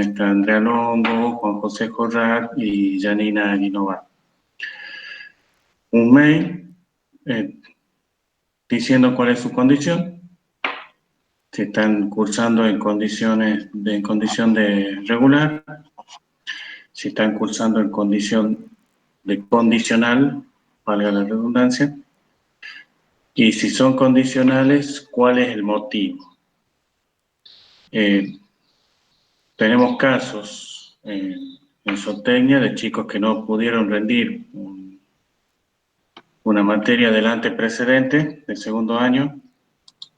está Andrea Longo, Juan José Jorrat y Janina Aguinovar. Un mail diciendo cuál es su condición, si están cursando en condición de regular, si están cursando en condición de condicional, valga la redundancia, y si son condicionales, ¿cuál es el motivo? Tenemos casos en zootecnia de chicos que no pudieron rendir una materia del anteprecedente, del segundo año,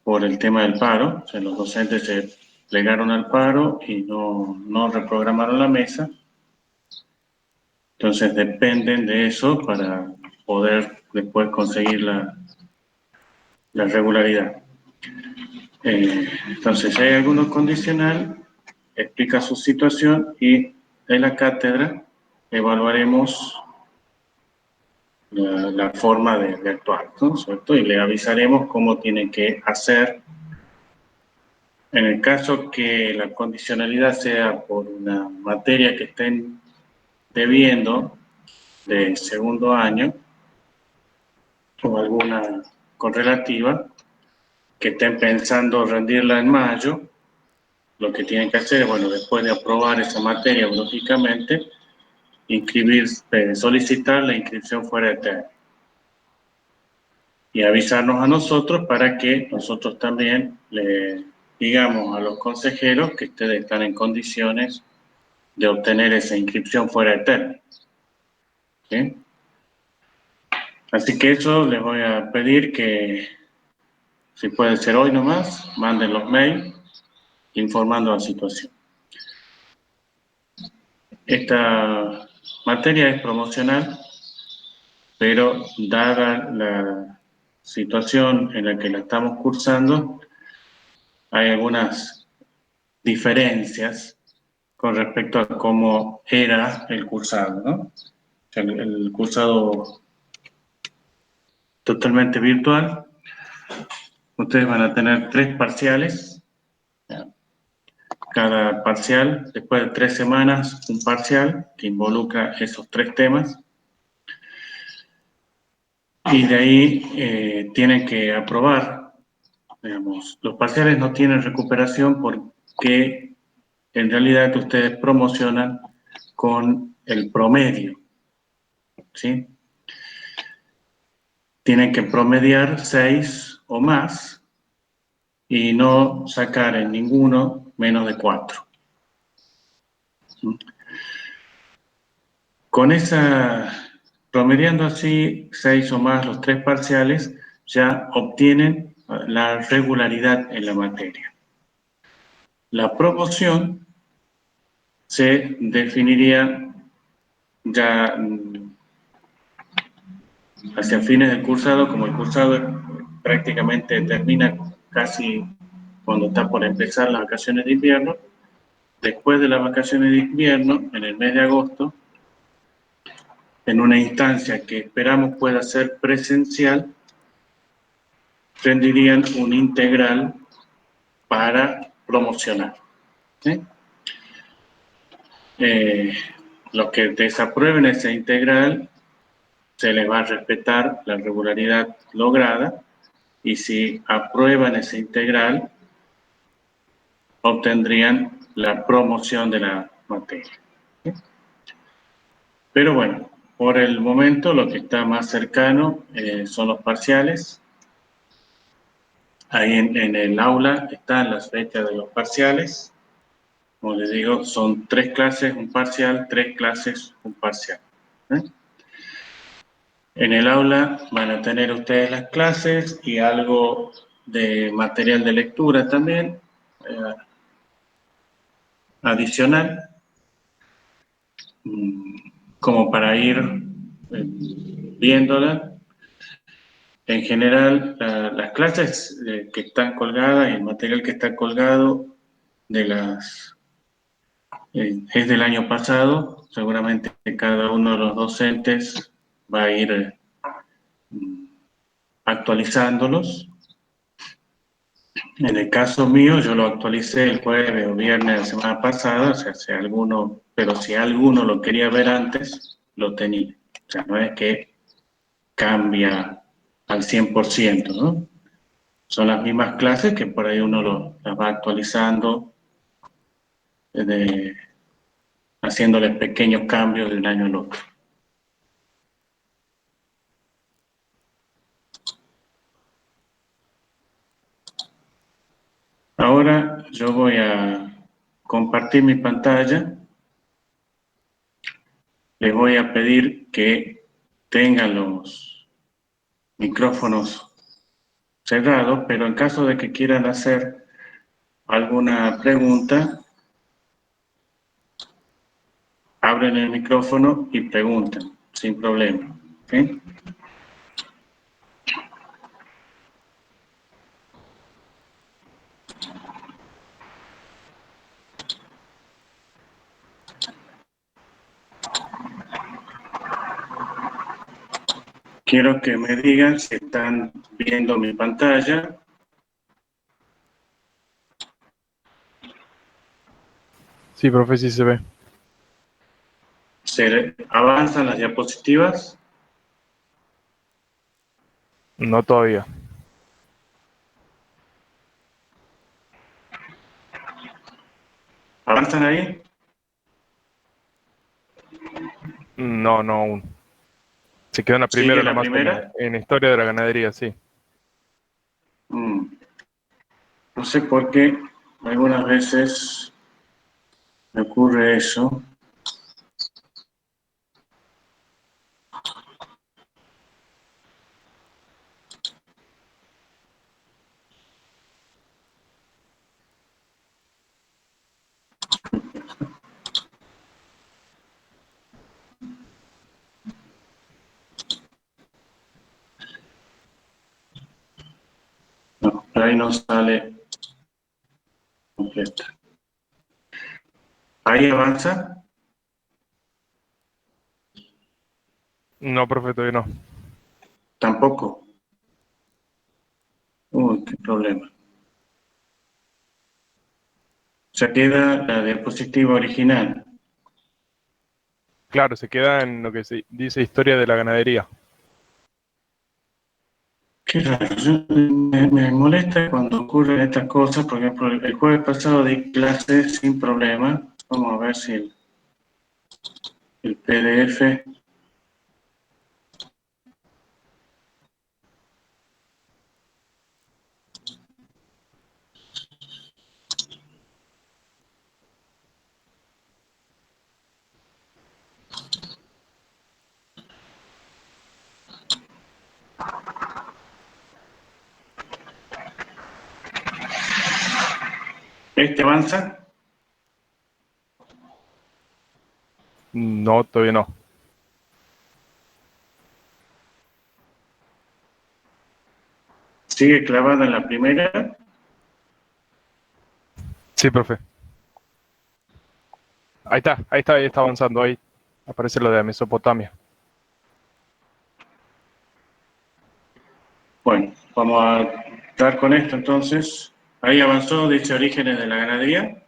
por el tema del paro. O sea, los docentes se plegaron al paro y no reprogramaron la mesa. Entonces dependen de eso para poder después conseguir la regularidad. Entonces, si hay alguno condicional, explica su situación y en la cátedra evaluaremos la forma de actuar, ¿no? ¿Cierto? Y le avisaremos cómo tiene que hacer. En el caso que la condicionalidad sea por una materia que estén debiendo de segundo año o alguna correlativa, que estén pensando rendirla en mayo, lo que tienen que hacer es, bueno, después de aprobar esa materia, lógicamente, solicitar la inscripción fuera de término y avisarnos a nosotros para que nosotros también le digamos a los consejeros que ustedes están en condiciones de obtener esa inscripción fuera de término. ¿Sí? Así que eso les voy a pedir que, si puede ser hoy nomás, manden los mails informando la situación. Esta materia es promocional, pero dada la situación en la que la estamos cursando, hay algunas diferencias con respecto a cómo era el cursado, ¿no? O sea, el cursado totalmente virtual, ustedes van a tener 3 parciales. Cada parcial, después de 3 semanas, un parcial que involucra esos 3 temas. Y de ahí tienen que aprobar, digamos, los parciales no tienen recuperación porque en realidad ustedes promocionan con el promedio, ¿sí? Tienen que promediar 6 o más y no sacar en ninguno menos de 4. Con esa, promediando así 6 o más los 3 parciales, ya obtienen la regularidad en la materia. La promoción se definiría ya hacia fines del cursado, como el cursado prácticamente termina casi cuando está por empezar las vacaciones de invierno. Después de las vacaciones de invierno, en el mes de agosto, en una instancia que esperamos pueda ser presencial, rendirían un integral para promocionar. ¿Sí? Los que desaprueben ese integral, se les va a respetar la regularidad lograda, y si aprueban ese integral, obtendrían la promoción de la materia. ¿Sí? Pero bueno, por el momento lo que está más cercano son los parciales. Ahí en el aula están las fechas de los parciales. Como les digo, son 3 clases, un parcial, 3 clases, un parcial. En el aula van a tener ustedes las clases y algo de material de lectura también, adicional, como para ir viéndola. En general, las clases que están colgadas y el material que está colgado es del año pasado. Seguramente cada uno de los docentes va a ir actualizándolos. En el caso mío, yo lo actualicé el jueves o viernes de la semana pasada, o sea, pero si alguno lo quería ver antes, lo tenía. O sea, no es que cambia al 100%, ¿no? Son las mismas clases que por ahí uno las va actualizando, de- haciéndoles pequeños cambios de un año al otro. Ahora yo voy a compartir mi pantalla. Les voy a pedir que tengan los micrófonos cerrados, pero en caso de que quieran hacer alguna pregunta, abren el micrófono y preguntan, sin problema. ¿Sí? Quiero que me digan si están viendo mi pantalla. Sí, profe, sí se ve. ¿Se avanzan las diapositivas? No todavía. ¿Avanzan ahí? No, no aún. Se quedó en la ¿Sigue primera la nomás primera? en historia de la ganadería, sí. No sé por qué algunas veces me ocurre eso. No, por ahí no sale completa. ¿Ahí avanza? No, profe, todavía no. Tampoco. Uy, qué problema. Se queda la diapositiva original. Claro, se queda en lo que se dice historia de la ganadería. Qué raro. Me molesta cuando ocurren estas cosas. Por ejemplo, el jueves pasado di clases sin problema. Vamos a ver si el PDF. ¿Este avanza? No, todavía no. ¿Sigue clavada en la primera? Sí, profe. Ahí está avanzando. Ahí aparece lo de Mesopotamia. Bueno, vamos a dar con esto entonces. Ahí avanzó, dice orígenes de la ganadería.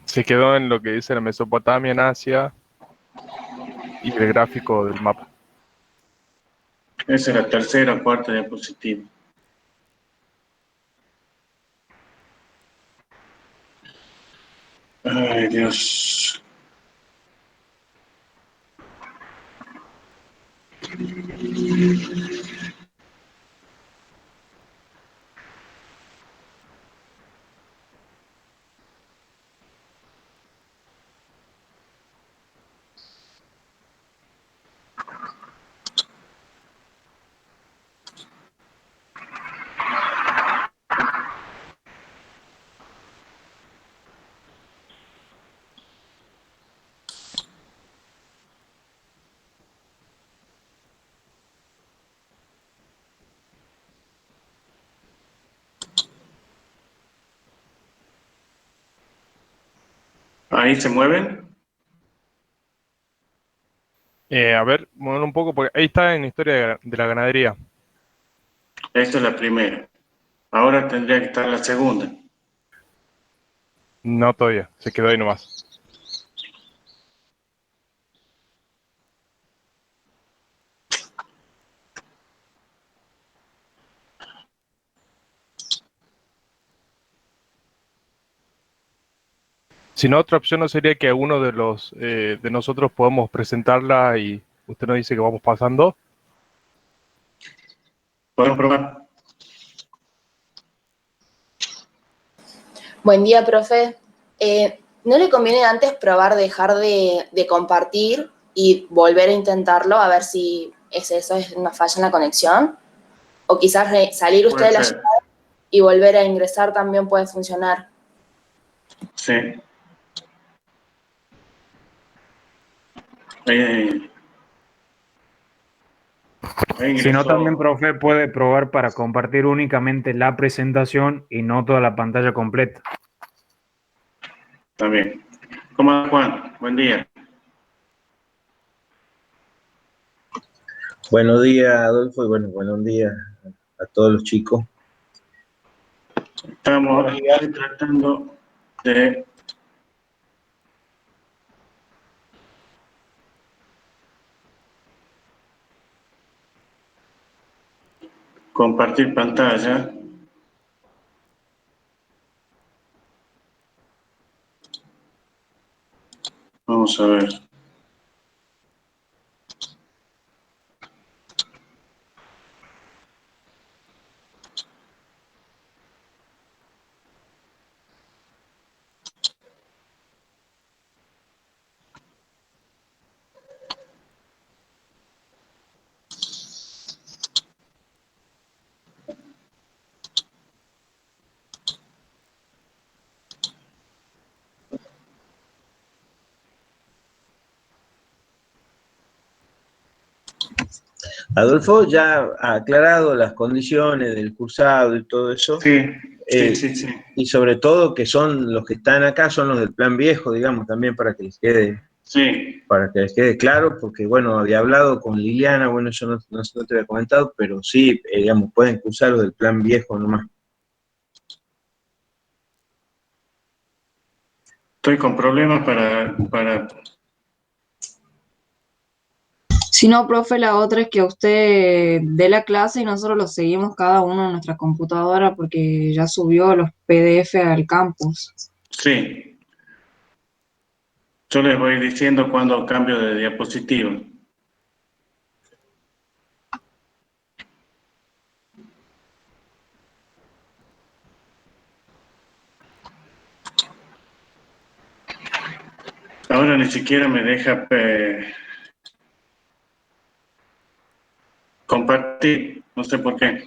Se quedó en lo que dice la Mesopotamia en Asia y el gráfico del mapa. Esa es la tercera o cuarta diapositiva. Ay, Dios. Ahí se mueven. A ver, mover un poco, porque ahí está en historia de la ganadería. Esta es la primera. Ahora tendría que estar la segunda. No todavía, se quedó ahí nomás. Si no, otra opción no sería que uno de los de nosotros podamos presentarla y usted nos dice que vamos pasando. ¿Podemos probar? Buen día, profe. ¿No le conviene antes probar dejar de compartir y volver a intentarlo a ver si eso, es una falla en la conexión? O quizás salir usted Puede de la ser. llamada y volver a ingresar también puede funcionar. Sí. Ahí, ahí Si no, también, ingresó. profe, puede probar para compartir únicamente la presentación y no toda la pantalla completa. También. ¿Cómo anda, Juan? Buen día. Buenos días, Adolfo, y bueno, buenos días a todos los chicos. Estamos tratando de compartir pantalla. Vamos a ver. Adolfo ya ha aclarado las condiciones del cursado y todo eso, Sí, sí, eh, sí, sí. y sobre todo que son los que están acá, son los del plan viejo, digamos, también Sí, para que les quede claro, porque bueno, había hablado con Liliana, bueno, yo no te había comentado, pero sí, digamos, pueden cursar los del plan viejo nomás. estoy con problemas para... Si no, profe, la otra es que usted dé la clase y nosotros lo seguimos cada uno en nuestra computadora porque ya subió los PDF al campus. Sí, yo les voy diciendo cuando cambio de diapositiva. Ahora ni siquiera me deja compartir, no sé por qué.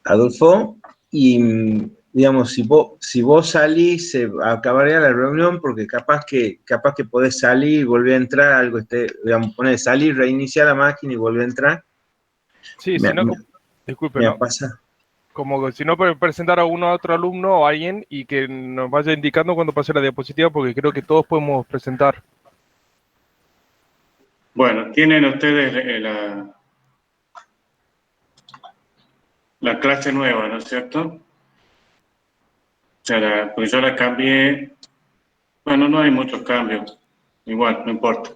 Adolfo, y digamos, si vos salís, se acabaría la reunión porque capaz que podés salir y volver a entrar, algo digamos, poner salir, reiniciar la máquina y volver a entrar. Sí, Me, si no, me, disculpe, me ¿no? pasa. Como que si no, presentar a uno a otro alumno o a alguien y que nos vaya indicando cuando pase la diapositiva, porque creo que todos podemos presentar. Bueno, tienen ustedes la clase nueva, ¿no es cierto? O sea, pues yo la cambié. Bueno, no hay muchos cambios. Igual, no importa.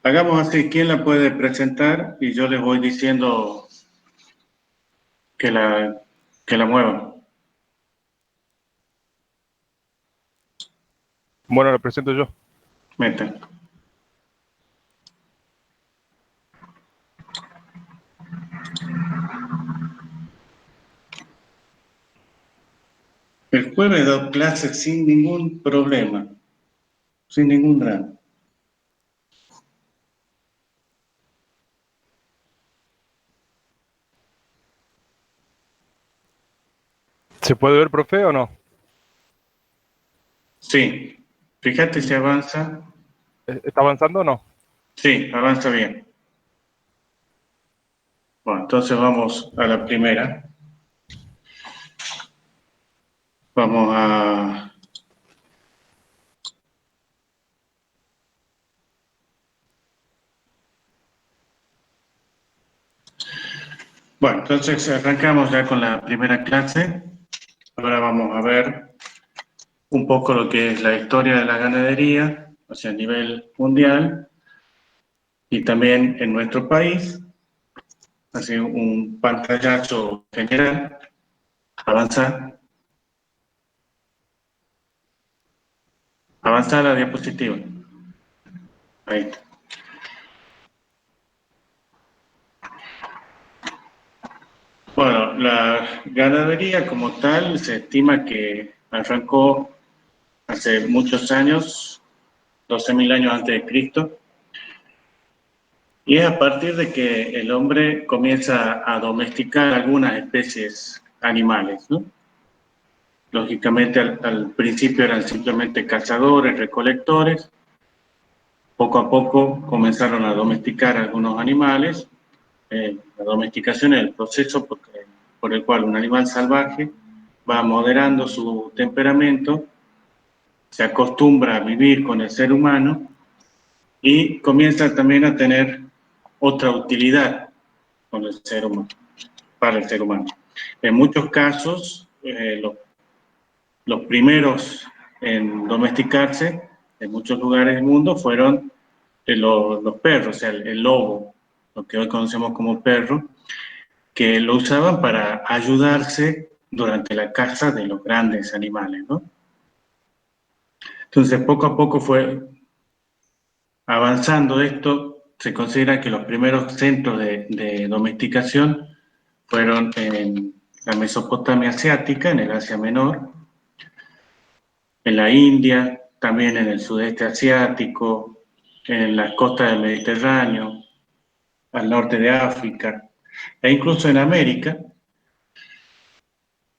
Hagamos así, ¿quién la puede presentar? Y yo les voy diciendo que que la muevan. Bueno, lo presento yo. Metan. El jueves doy clases sin ningún problema, sin ningún drama. ¿Se puede ver, profe, o no? Sí, fíjate si avanza. ¿Está avanzando o no? Sí, avanza bien. Bueno, entonces vamos a la primera. Vamos a... Bueno, entonces arrancamos ya con la primera clase. Ahora vamos a ver un poco lo que es la historia de la ganadería, o sea, a nivel mundial y también en nuestro país. Así un pantallazo general. Avanzar. Avanzar la diapositiva. Ahí está. Bueno, la ganadería como tal se estima que arrancó hace muchos años, 12.000 años antes de Cristo, y es a partir de que el hombre comienza a domesticar algunas especies animales, ¿no? Lógicamente al principio eran simplemente cazadores, recolectores. Poco a poco comenzaron a domesticar algunos animales. La domesticación es el proceso por el cual un animal salvaje va moderando su temperamento, se acostumbra a vivir con el ser humano y comienza también a tener otra utilidad con el ser humano, para el ser humano. En muchos casos, los primeros en domesticarse en muchos lugares del mundo fueron los perros, o sea, el lobo, lo que hoy conocemos como perro, que lo usaban para ayudarse durante la caza de los grandes animales, ¿no? Entonces, poco a poco fue avanzando esto. Se considera que los primeros centros de domesticación fueron en la Mesopotamia asiática, en el Asia Menor, en la India, también en el sudeste asiático, en las costas del Mediterráneo, al norte de África, e incluso en América,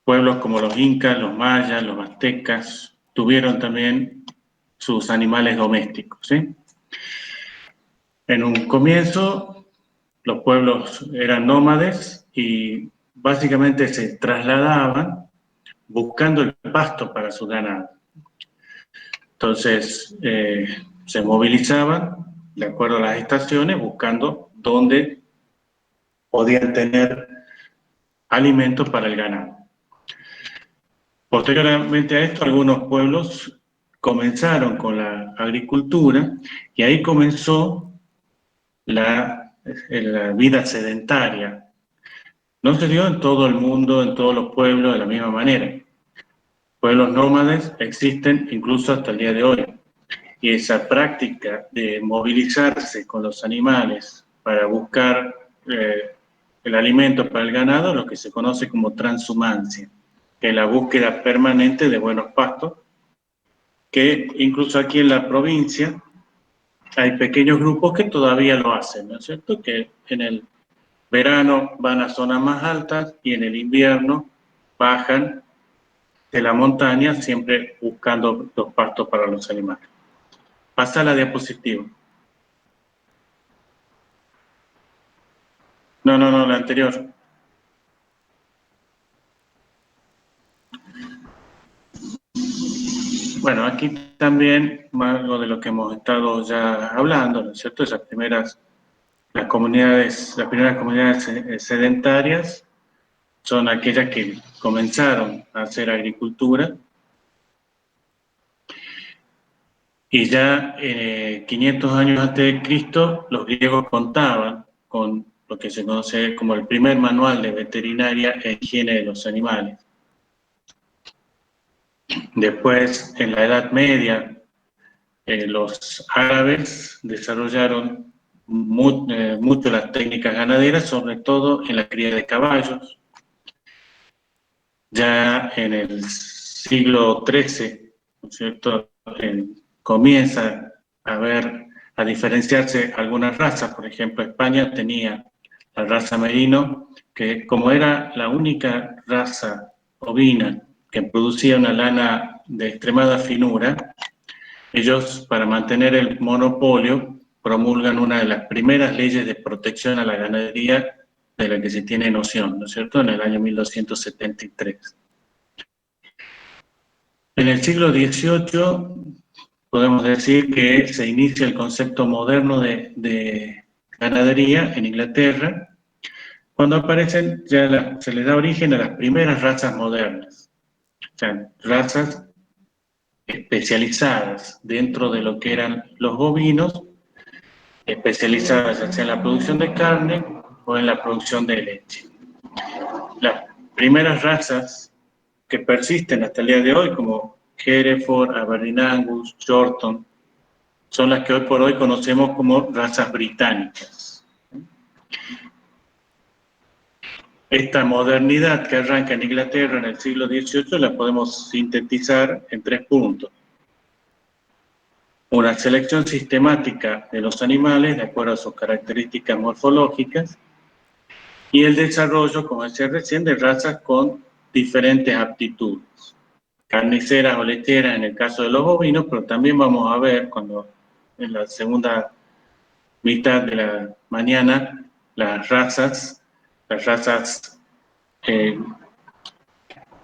pueblos como los incas, los mayas, los aztecas, tuvieron también sus animales domésticos, ¿sí? En un comienzo, los pueblos eran nómades y básicamente se trasladaban buscando el pasto para su ganado. Entonces, se movilizaban de acuerdo a las estaciones, buscando dónde podían tener alimentos para el ganado. Posteriormente a esto, algunos pueblos comenzaron con la agricultura y ahí comenzó la vida sedentaria. No se dio en todo el mundo, en todos los pueblos de la misma manera. Pueblos nómades existen incluso hasta el día de hoy. Y esa práctica de movilizarse con los animales para buscar el alimento para el ganado, lo que se conoce como transhumancia, que es la búsqueda permanente de buenos pastos, que incluso aquí en la provincia hay pequeños grupos que todavía lo hacen, ¿no es cierto? Que en el verano van a zonas más altas y en el invierno bajan de la montaña, siempre buscando los pastos para los animales. Pasa la diapositiva. No, la anterior. Bueno, aquí también algo de lo que hemos estado ya hablando, ¿no es cierto? Las primeras comunidades sedentarias son aquellas que comenzaron a hacer agricultura y ya 500 años antes de Cristo los griegos contaban con lo que se conoce como el primer manual de veterinaria e higiene de los animales. Después, en la Edad Media, los árabes desarrollaron mucho las técnicas ganaderas, sobre todo en la cría de caballos. Ya en el siglo XIII, ¿no es cierto?, comienza a diferenciarse algunas razas. Por ejemplo, España tenía la raza merino, que como era la única raza ovina que producía una lana de extremada finura, ellos, para mantener el monopolio, promulgan una de las primeras leyes de protección a la ganadería de la que se tiene noción, ¿no es cierto?, en el año 1273. En el siglo XVIII podemos decir que se inicia el concepto moderno de ganadería en Inglaterra, cuando aparecen ya se les da origen a las primeras razas modernas, o sea, razas especializadas dentro de lo que eran los bovinos, especializadas ya sea en la producción de carne o en la producción de leche. Las primeras razas que persisten hasta el día de hoy, como Hereford, Aberdeen Angus, Shorton, son las que hoy por hoy conocemos como razas británicas. Esta modernidad que arranca en Inglaterra en el siglo XVIII la podemos sintetizar en 3 puntos. Una selección sistemática de los animales de acuerdo a sus características morfológicas y el desarrollo, como decía recién, de razas con diferentes aptitudes. Carniceras o lecheras en el caso de los bovinos, pero también vamos a ver cuando en la segunda mitad de la mañana las razas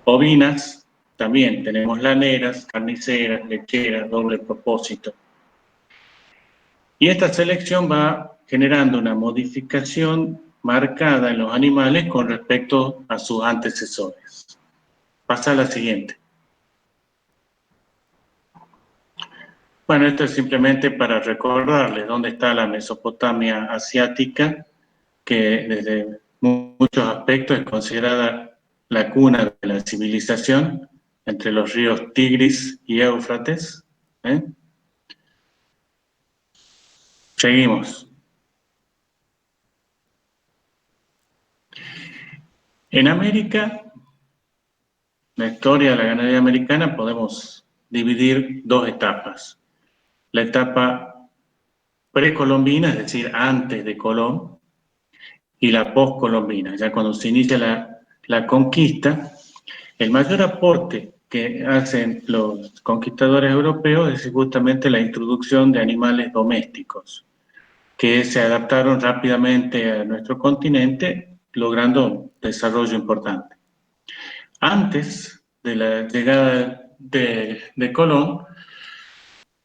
ovinas, también tenemos laneras, carniceras, lecheras, doble propósito. Y esta selección va generando una modificación marcada en los animales con respecto a sus antecesores. Pasa a la siguiente. Bueno, esto es simplemente para recordarles dónde está la Mesopotamia asiática, que desde muchos aspectos es considerada la cuna de la civilización entre los ríos Tigris y Éufrates. Seguimos. En América, la historia de la ganadería americana podemos dividir 2 etapas. La etapa precolombina, es decir, antes de Colón, y la postcolombina, ya cuando se inicia la conquista. El mayor aporte que hacen los conquistadores europeos es justamente la introducción de animales domésticos, que se adaptaron rápidamente a nuestro continente, logrando un desarrollo importante. Antes de la llegada de Colón,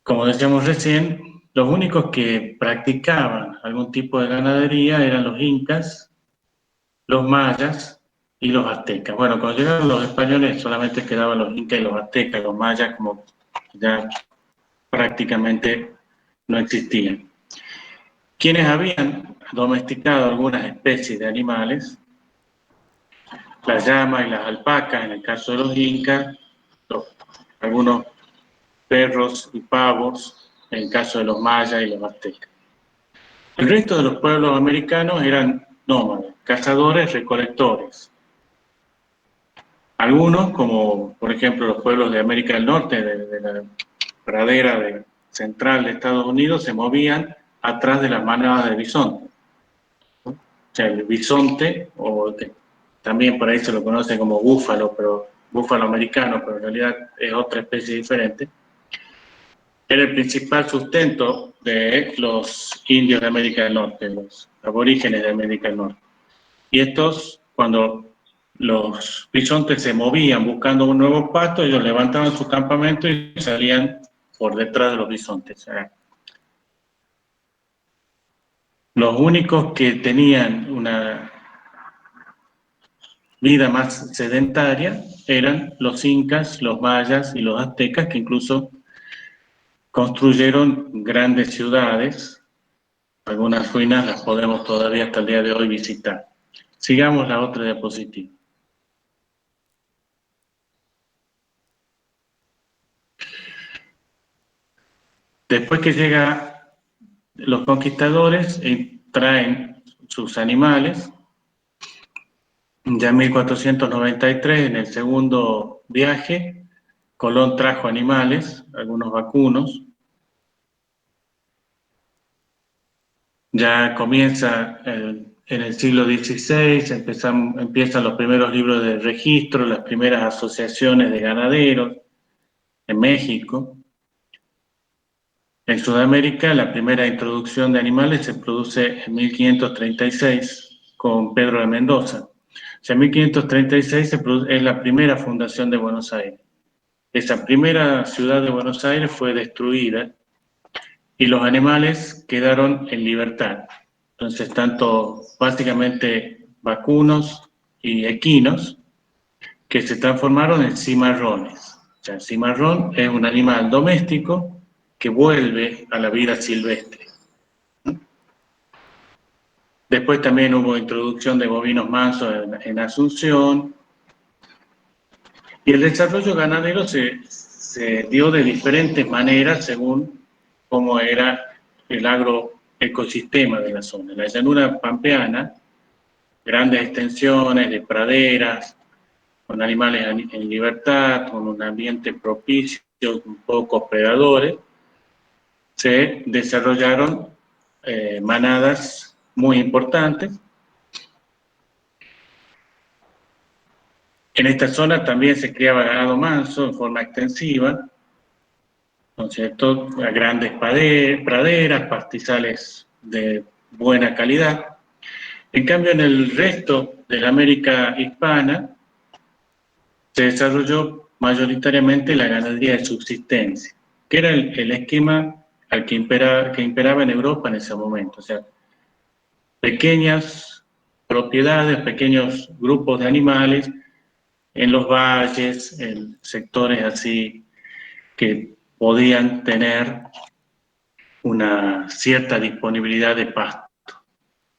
como decíamos recién, los únicos que practicaban algún tipo de ganadería eran los incas, los mayas y los aztecas. Bueno, cuando llegaron los españoles solamente quedaban los incas y los aztecas, los mayas como ya prácticamente no existían. Quienes habían domesticado algunas especies de animales, las llamas y las alpacas en el caso de los incas, algunos perros y pavos en el caso de los mayas y los aztecas. El resto de los pueblos americanos eran nómades, cazadores, recolectores. Algunos, como por ejemplo los pueblos de América del Norte, de la pradera central de Estados Unidos, se movían atrás de las manadas de bisonte. O sea, el bisonte, o también por ahí se lo conoce como búfalo, pero búfalo americano, pero en realidad es otra especie diferente, era el principal sustento de los indios de América del Norte, los aborígenes de América del Norte. Y estos, cuando los bisontes se movían buscando un nuevo pasto, ellos levantaban su campamento y salían por detrás de los bisontes. Los únicos que tenían una vida más sedentaria eran los incas, los mayas y los aztecas, que incluso construyeron grandes ciudades. Algunas ruinas las podemos todavía hasta el día de hoy visitar. Sigamos la otra diapositiva. Después que llegan los conquistadores y traen sus animales, ya en 1493, en el segundo viaje, Colón trajo animales, algunos vacunos. Ya comienza en el siglo XVI, empiezan los primeros libros de registro, las primeras asociaciones de ganaderos en México. En Sudamérica, la primera introducción de animales se produce en 1536 con Pedro de Mendoza. O sea, en 1536 es la primera fundación de Buenos Aires. Esa primera ciudad de Buenos Aires fue destruida y los animales quedaron en libertad. Entonces, básicamente vacunos y equinos, que se transformaron en cimarrones. O sea, el cimarrón es un animal doméstico que vuelve a la vida silvestre. Después también hubo introducción de bovinos mansos en Asunción. Y el desarrollo ganadero se dio de diferentes maneras según cómo era el agroecosistema de la zona. La llanura pampeana, grandes extensiones de praderas, con animales en libertad, con un ambiente propicio, con pocos predadores, se desarrollaron manadas muy importantes. En esta zona también se criaba ganado manso en forma extensiva, ¿no es cierto? A grandes praderas, pastizales de buena calidad. En cambio, en el resto de la América hispana se desarrolló mayoritariamente la ganadería de subsistencia, que era el esquema que imperaba en Europa en ese momento. O sea, pequeñas propiedades, pequeños grupos de animales en los valles, en sectores así que podían tener una cierta disponibilidad de pasto,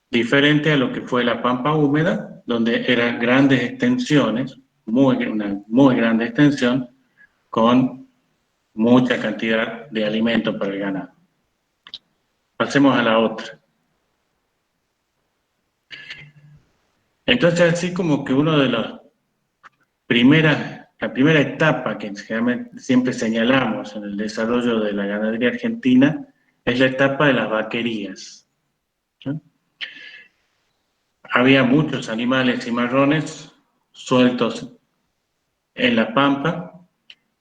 diferente a lo que fue la pampa húmeda, donde eran grandes extensiones, una muy grande extensión, con mucha cantidad de alimento para el ganado. Pasemos a la otra. Entonces, así como que una de las la primera etapa que siempre señalamos en el desarrollo de la ganadería argentina es la etapa de las vaquerías, ¿sí? Había muchos animales cimarrones sueltos en la pampa,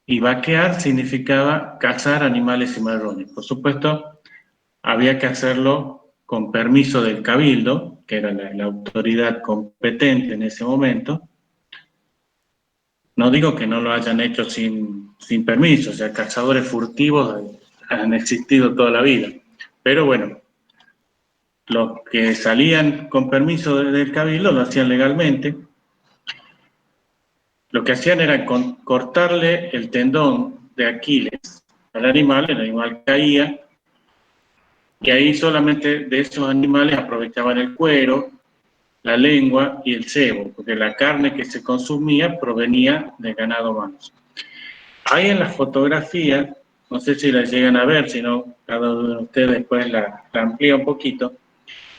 y vaquear significaba cazar animales cimarrones. Por supuesto, había que hacerlo con permiso del cabildo, que era la autoridad competente en ese momento. No digo que no lo hayan hecho sin permiso, o sea, cazadores furtivos han existido toda la vida. Pero bueno, los que salían con permiso del cabildo lo hacían legalmente. Lo que hacían era cortarle el tendón de Aquiles al animal, el animal caía, y ahí solamente de esos animales aprovechaban el cuero, la lengua y el sebo, porque la carne que se consumía provenía del ganado manso. Ahí en la fotografía, no sé si la llegan a ver, si no, cada uno de ustedes después la amplía un poquito.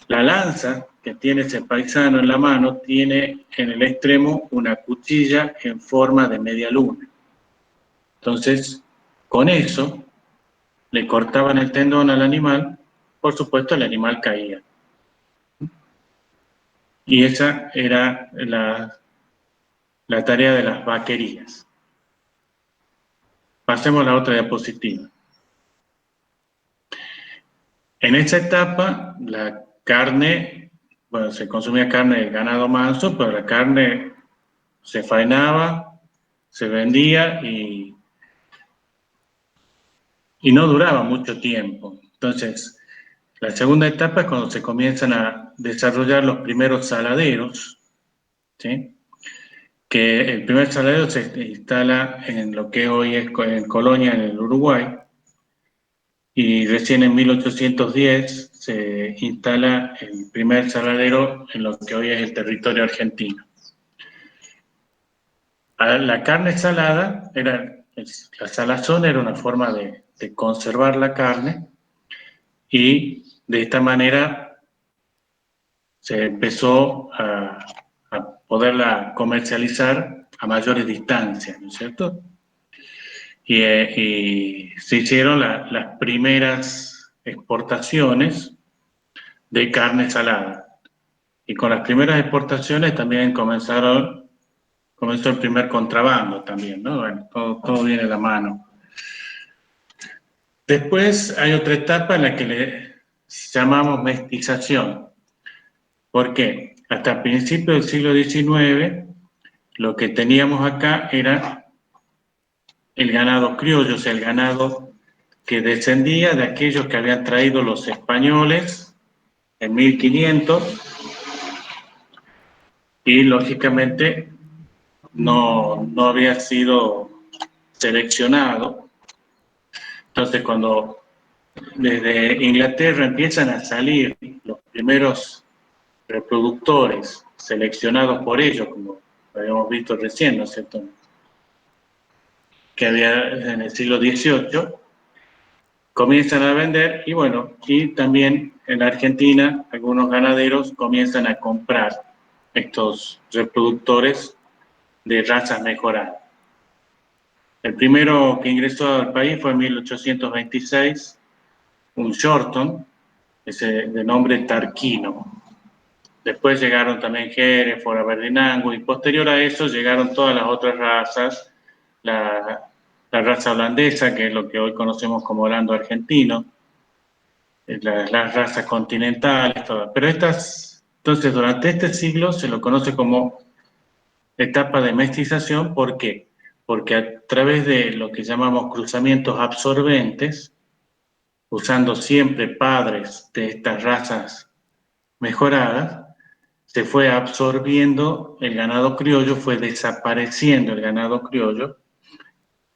La lanza que tiene ese paisano en la mano tiene en el extremo una cuchilla en forma de media luna. Entonces, con eso, le cortaban el tendón al animal, por supuesto el animal caía. Y esa era la tarea de las vaquerías. Pasemos a la otra diapositiva. En esa etapa, la carne, bueno, se consumía carne de ganado manso, pero la carne se faenaba, se vendía y no duraba mucho tiempo. Entonces, la segunda etapa es cuando se comienzan a desarrollar los primeros saladeros, ¿sí? Que el primer saladero se instala en lo que hoy es en Colonia, en el Uruguay, y recién en 1810 se instala el primer saladero en lo que hoy es el territorio argentino. La carne salada, la salazón era una forma de conservar la carne, y de esta manera se empezó a poderla comercializar a mayores distancias, ¿no es cierto? Y se hicieron las primeras exportaciones de carne salada. Y con las primeras exportaciones también comenzó el primer contrabando también, ¿no? Bueno, todo viene de la mano. Después hay otra etapa en la que le llamamos mestización. ¿Por qué? Hasta principios del siglo XIX, lo que teníamos acá era el ganado criollo, o sea, el ganado que descendía de aquellos que habían traído los españoles en 1500 y lógicamente no había sido seleccionado. Entonces, cuando desde Inglaterra empiezan a salir los primeros reproductores seleccionados por ellos, como habíamos visto recién, ¿no es cierto?, que había en el siglo XVIII, comienzan a vender y bueno, y también en Argentina algunos ganaderos comienzan a comprar estos reproductores de razas mejoradas. El primero que ingresó al país fue en 1826, un Shorton, de nombre Tarquino. Después llegaron también Hereford, Aberdeen Angus, y posterior a eso llegaron todas las otras razas, la raza holandesa, que es lo que hoy conocemos como holando argentino, las razas continentales, todas. Pero entonces durante este siglo se lo conoce como etapa de mestización. ¿Por qué? Porque a través de lo que llamamos cruzamientos absorbentes, usando siempre padres de estas razas mejoradas, se fue absorbiendo el ganado criollo, fue desapareciendo el ganado criollo,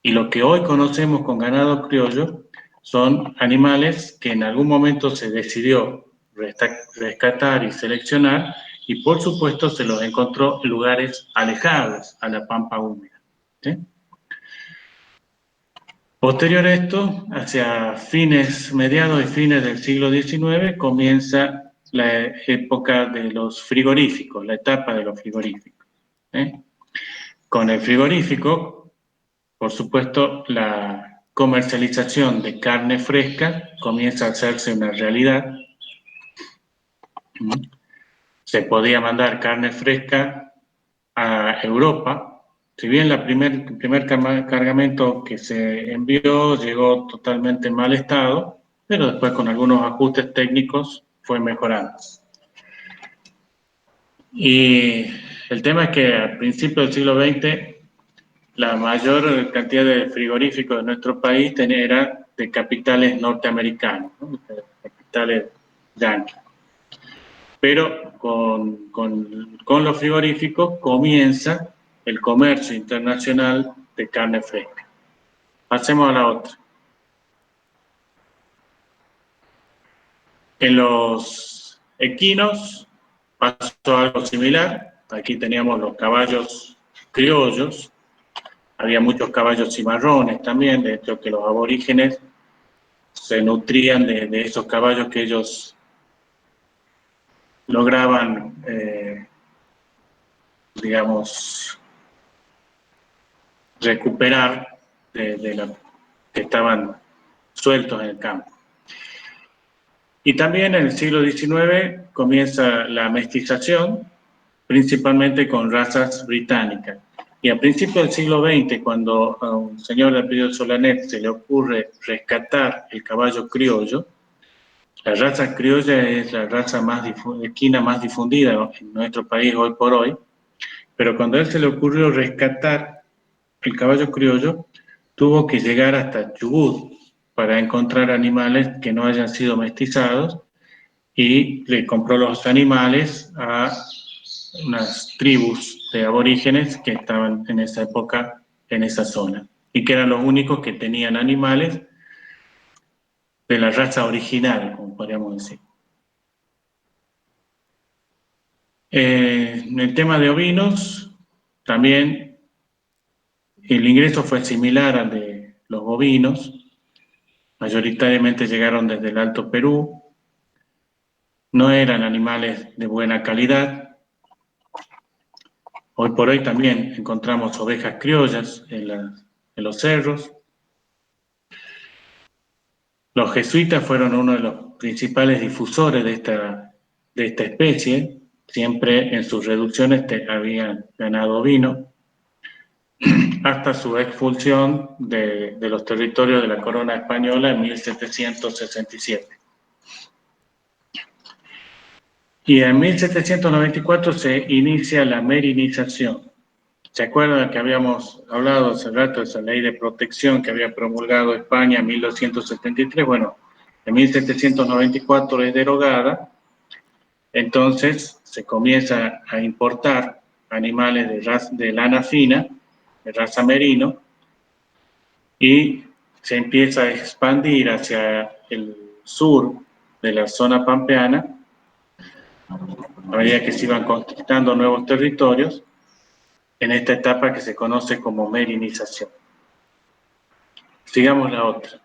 y lo que hoy conocemos con ganado criollo son animales que en algún momento se decidió rescatar y seleccionar, y por supuesto se los encontró en lugares alejados a la pampa húmeda, ¿sí? Posterior a esto, hacia mediados y fines del siglo XIX, comienza la época de los frigoríficos, la etapa de los frigoríficos, ¿eh? Con el frigorífico, por supuesto, la comercialización de carne fresca comienza a hacerse una realidad. Se podía mandar carne fresca a Europa. Si bien el primer cargamento que se envió llegó totalmente en mal estado, pero después con algunos ajustes técnicos fue mejorando. Y el tema es que al principio del siglo XX la mayor cantidad de frigoríficos de nuestro país era de capitales norteamericanos, ¿no?, de capitales yanquis. Pero con los frigoríficos comienza el comercio internacional de carne fresca. Pasemos a la otra. En los equinos pasó algo similar. Aquí teníamos los caballos criollos. Había muchos caballos cimarrones también, de hecho que los aborígenes se nutrían de esos caballos que ellos lograban, digamos, recuperar de los que estaban sueltos en el campo. Y también en el siglo XIX comienza la mestización, principalmente con razas británicas. Y a principios del siglo XX, cuando a un señor de apellido Solanet se le ocurre rescatar el caballo criollo, la raza criolla es la raza equina más difundida en nuestro país hoy por hoy, pero cuando a él se le ocurrió rescatar el caballo criollo, tuvo que llegar hasta Chubut para encontrar animales que no hayan sido mestizados, y le compró los animales a unas tribus de aborígenes que estaban en esa época en esa zona, y que eran los únicos que tenían animales de la raza original, como podríamos decir. En el tema de ovinos, también el ingreso fue similar al de los bovinos. Mayoritariamente llegaron desde el Alto Perú. No eran animales de buena calidad. Hoy por hoy también encontramos ovejas criollas en los cerros. Los jesuitas fueron uno de los principales difusores de esta especie. Siempre en sus reducciones habían ganado ovino, hasta su expulsión de los territorios de la corona española en 1767. Y en 1794 se inicia la merinización. ¿Se acuerdan que habíamos hablado hace rato de esa ley de protección que había promulgado España en 1273? Bueno, en 1794 es derogada, entonces se comienza a importar animales de lana fina, de raza merino, y se empieza a expandir hacia el sur de la zona pampeana, a medida que se iban conquistando nuevos territorios, en esta etapa que se conoce como merinización. Sigamos la otra.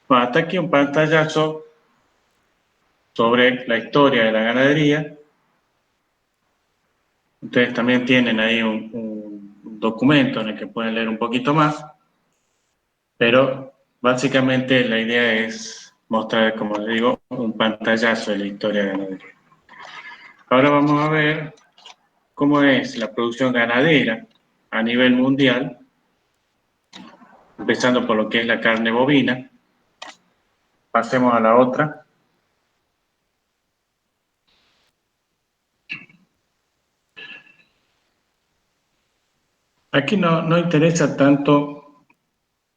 Bueno, hasta aquí un pantallazo sobre la historia de la ganadería. Ustedes también tienen ahí un documento en el que pueden leer un poquito más, pero básicamente la idea es mostrar, como les digo, un pantallazo de la historia de la ganadería. Ahora vamos a ver cómo es la producción ganadera a nivel mundial, empezando por lo que es la carne bovina. Pasemos a la otra. Aquí no interesa tanto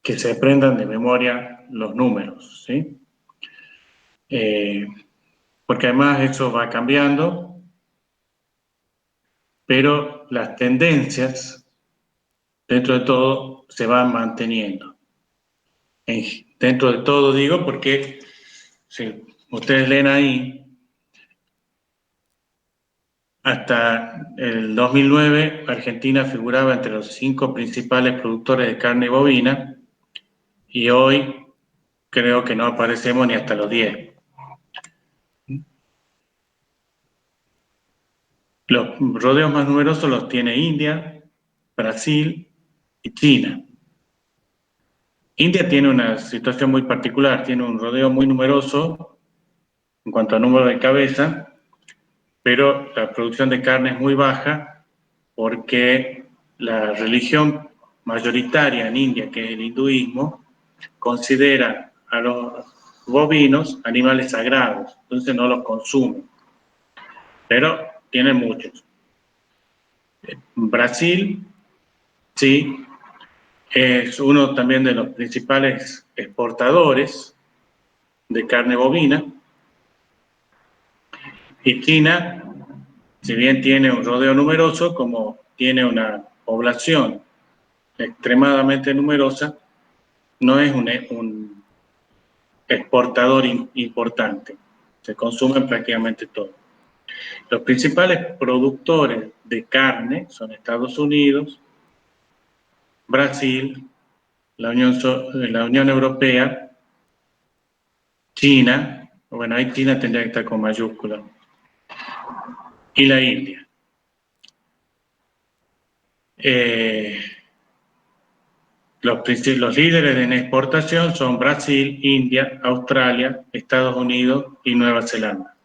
que se aprendan de memoria los números, ¿sí? Porque además eso va cambiando, pero las tendencias, dentro de todo, se van manteniendo. Dentro de todo digo porque, si ustedes leen ahí, hasta el 2009, Argentina figuraba entre los 5 principales productores de carne bovina y hoy creo que no aparecemos ni hasta los 10. Los rodeos más numerosos los tiene India, Brasil y China. India tiene una situación muy particular, tiene un rodeo muy numeroso en cuanto a número de cabeza, pero la producción de carne es muy baja porque la religión mayoritaria en India, que es el hinduismo, considera a los bovinos animales sagrados, entonces no los consumen, pero tienen muchos. Brasil, sí, es uno también de los principales exportadores de carne bovina, y China, si bien tiene un rodeo numeroso, como tiene una población extremadamente numerosa, no es un exportador importante. Se consumen prácticamente todo. Los principales productores de carne son Estados Unidos, Brasil, la Unión Europea, China, bueno, ahí China tendría que estar con mayúscula, y la India. Los líderes en exportación son Brasil, India, Australia, Estados Unidos y Nueva Zelanda.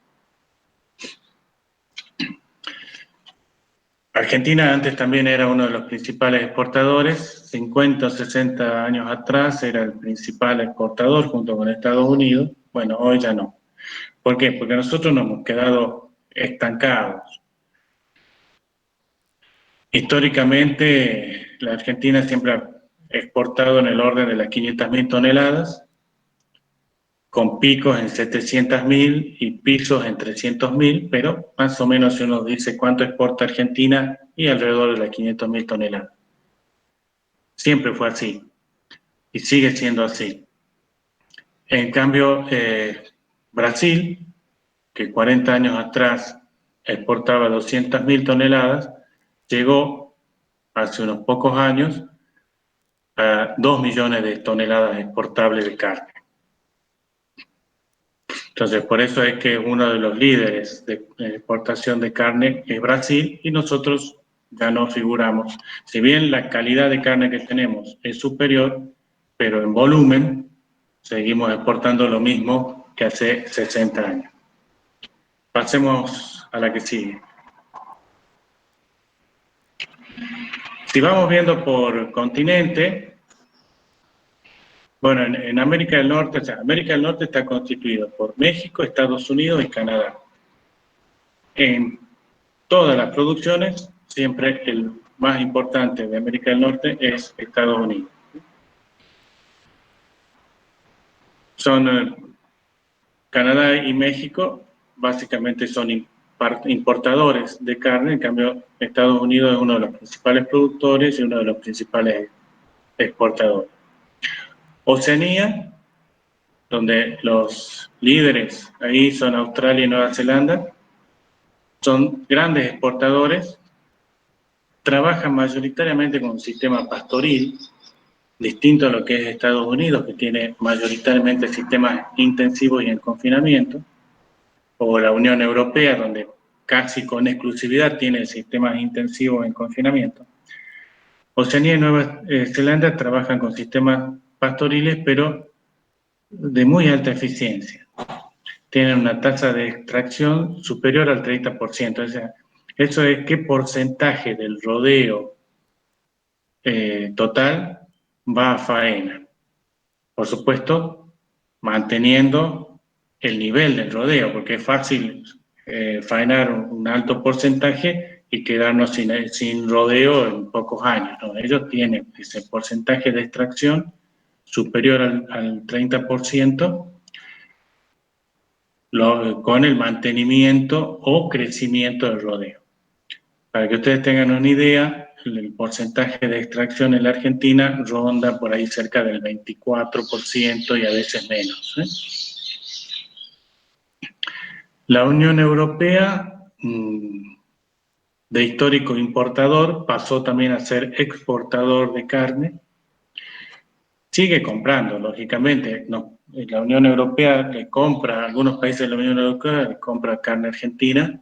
Argentina antes también era uno de los principales exportadores, 50 o 60 años atrás era el principal exportador junto con Estados Unidos, bueno, hoy ya no. ¿Por qué? Porque nosotros nos hemos quedado estancados. Históricamente, la Argentina siempre ha exportado en el orden de las 500.000 toneladas, con picos en 700.000 y pisos en 300.000, pero más o menos si uno dice cuánto exporta Argentina, y alrededor de las 500.000 toneladas. Siempre fue así, y sigue siendo así. En cambio, Brasil, que 40 años atrás exportaba 200.000 toneladas, llegó hace unos pocos años a 2 millones de toneladas exportables de carne. Entonces, por eso es que uno de los líderes de exportación de carne es Brasil y nosotros ya no figuramos. Si bien la calidad de carne que tenemos es superior, pero en volumen seguimos exportando lo mismo que hace 60 años. Pasemos a la que sigue. Si vamos viendo por continente, bueno, en América del Norte, o sea, América del Norte está constituido por México, Estados Unidos y Canadá. En todas las producciones, siempre el más importante de América del Norte es Estados Unidos. Canadá y México básicamente son importadores de carne, en cambio Estados Unidos es uno de los principales productores y uno de los principales exportadores. Oceanía, donde los líderes ahí son Australia y Nueva Zelanda, son grandes exportadores, trabajan mayoritariamente con un sistema pastoril, distinto a lo que es Estados Unidos, que tiene mayoritariamente sistemas intensivos y en confinamiento, o la Unión Europea, donde casi con exclusividad tiene sistemas intensivos en confinamiento. Oceanía y Nueva Zelanda trabajan con sistemas pastoriles, pero de muy alta eficiencia. Tienen una tasa de extracción superior al 30%. O sea, eso es qué porcentaje del rodeo total va a faena. Por supuesto, manteniendo el nivel del rodeo, porque es fácil faenar un alto porcentaje y quedarnos sin rodeo en pocos años, ¿no? Ellos tienen ese porcentaje de extracción superior al 30%, con el mantenimiento o crecimiento del rodeo. Para que ustedes tengan una idea, el porcentaje de extracción en la Argentina ronda por ahí cerca del 24% y a veces menos, ¿eh? La Unión Europea, de histórico importador, pasó también a ser exportador de carne. Sigue comprando, lógicamente. No, la Unión Europea le compra, algunos países de la Unión Europea le compra carne argentina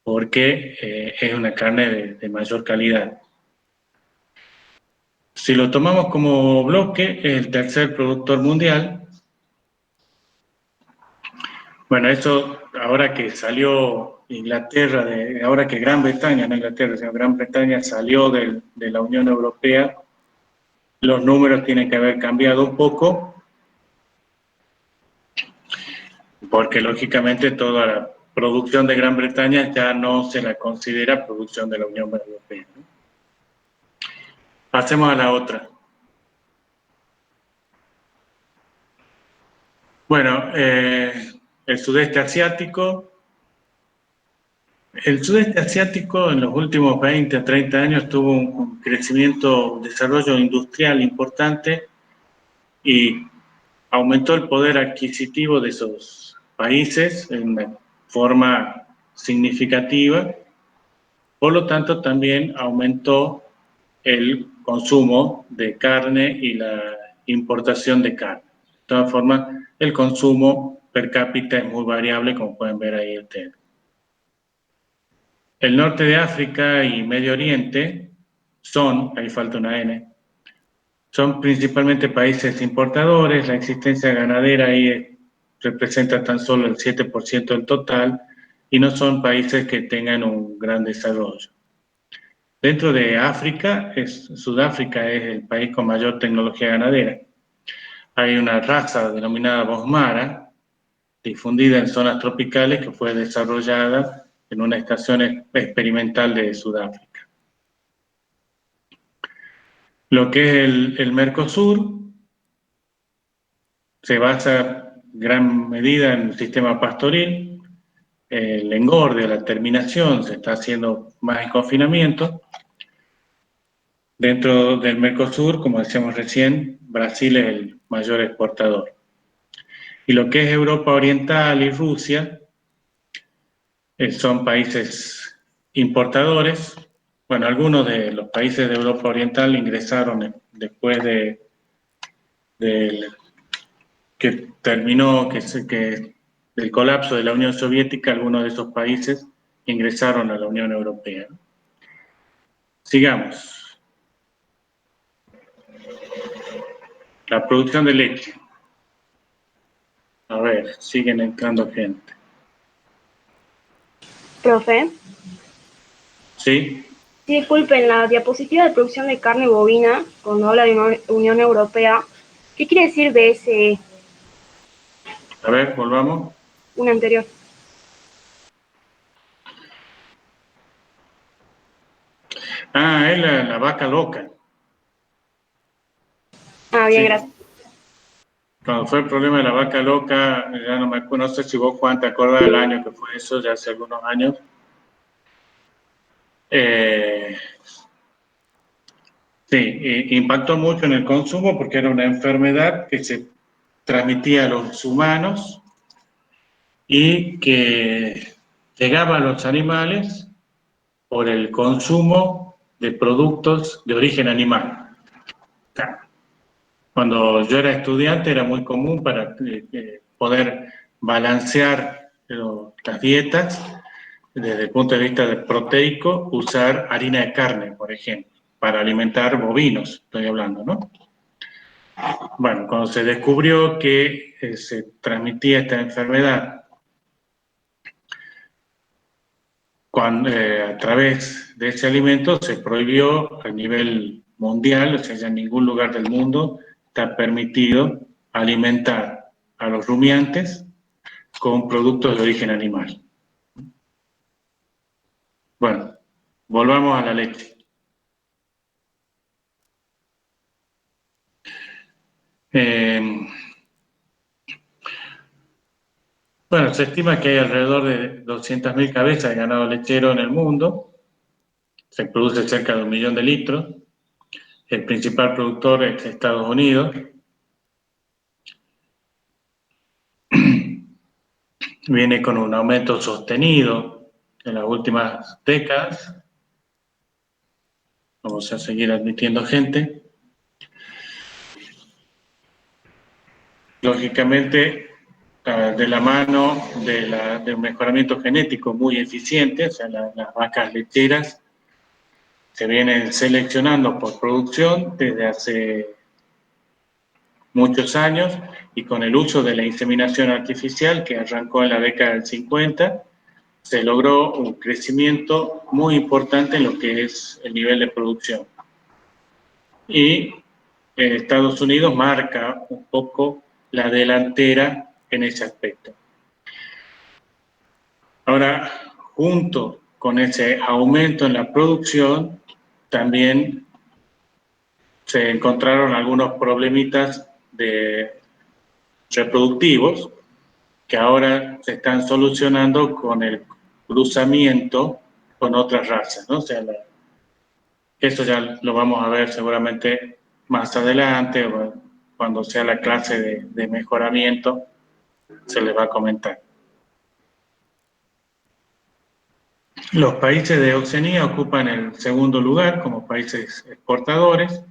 porque es una carne de mayor calidad. Si lo tomamos como bloque, es el tercer productor mundial. Bueno, eso ahora que salió Inglaterra, ahora que Gran Bretaña, no Inglaterra, sino Gran Bretaña salió de la Unión Europea, los números tienen que haber cambiado un poco, porque lógicamente toda la producción de Gran Bretaña ya no se la considera producción de la Unión Europea, ¿no? Pasemos a la otra. Bueno, el sudeste asiático. El sudeste asiático en los últimos 20 a 30 años tuvo un crecimiento, un desarrollo industrial importante y aumentó el poder adquisitivo de esos países en una forma significativa. Por lo tanto, también aumentó el consumo de carne y la importación de carne. De todas formas, el consumo per cápita es muy variable, como pueden ver ahí ustedes. El norte de África y Medio Oriente son, ahí falta una N, son principalmente países importadores. La existencia ganadera ahí representa tan solo el 7% del total y no son países que tengan un gran desarrollo. Dentro de África, Sudáfrica es el país con mayor tecnología ganadera. Hay una raza denominada Bosmara, difundida en zonas tropicales, que fue desarrollada en una estación experimental de Sudáfrica. Lo que es el Mercosur se basa en gran medida en el sistema pastoril. El engorde, la terminación, se está haciendo más en confinamiento. Dentro del Mercosur, como decíamos recién, Brasil es el mayor exportador. Y lo que es Europa Oriental y Rusia son países importadores. Bueno, algunos de los países de Europa Oriental ingresaron después que terminó, del colapso de la Unión Soviética. Algunos de esos países ingresaron a la Unión Europea. Sigamos. La producción de leche. A ver, siguen entrando gente. Profe, ¿Sí? sí, disculpen, la diapositiva de producción de carne bovina, cuando habla de Unión Europea, ¿qué quiere decir BSE? A ver, volvamos. Una anterior. Ah, es la vaca loca. Ah, bien, Sí. gracias. Cuando fue el problema de la vaca loca, ya no me acuerdo, no sé si vos, Juan, te acordás del año que fue eso, ya hace algunos años. Sí, impactó mucho en el consumo porque era una enfermedad que se transmitía a los humanos y que llegaba a los animales por el consumo de productos de origen animal. Cuando yo era estudiante era muy común para poder balancear las dietas desde el punto de vista proteico, usar harina de carne, por ejemplo, para alimentar bovinos, estoy hablando, ¿no? Bueno, cuando se descubrió que se transmitía esta enfermedad a través de ese alimento, se prohibió a nivel mundial, o sea, ya en ningún lugar del mundo está permitido alimentar a los rumiantes con productos de origen animal. Bueno, volvamos a la leche. Bueno, se estima que hay alrededor de 200.000 cabezas de ganado lechero en el mundo. Se produce cerca de 1 millón de litros. El principal productor es Estados Unidos. Viene con un aumento sostenido en las últimas décadas. Vamos a seguir admitiendo gente. Lógicamente, de la mano de un mejoramiento genético muy eficiente, o sea, las vacas lecheras se vienen seleccionando por producción desde hace muchos años y con el uso de la inseminación artificial que arrancó en la década del 50, se logró un crecimiento muy importante en lo que es el nivel de producción. Y Estados Unidos marca un poco la delantera en ese aspecto. Ahora, junto con ese aumento en la producción, también se encontraron algunos problemitas reproductivos que ahora se están solucionando con el cruzamiento con otras razas, ¿no? O sea, eso ya lo vamos a ver seguramente más adelante, o cuando sea la clase de mejoramiento, se les va a comentar. Los países de Oceanía ocupan el segundo lugar como países exportadores.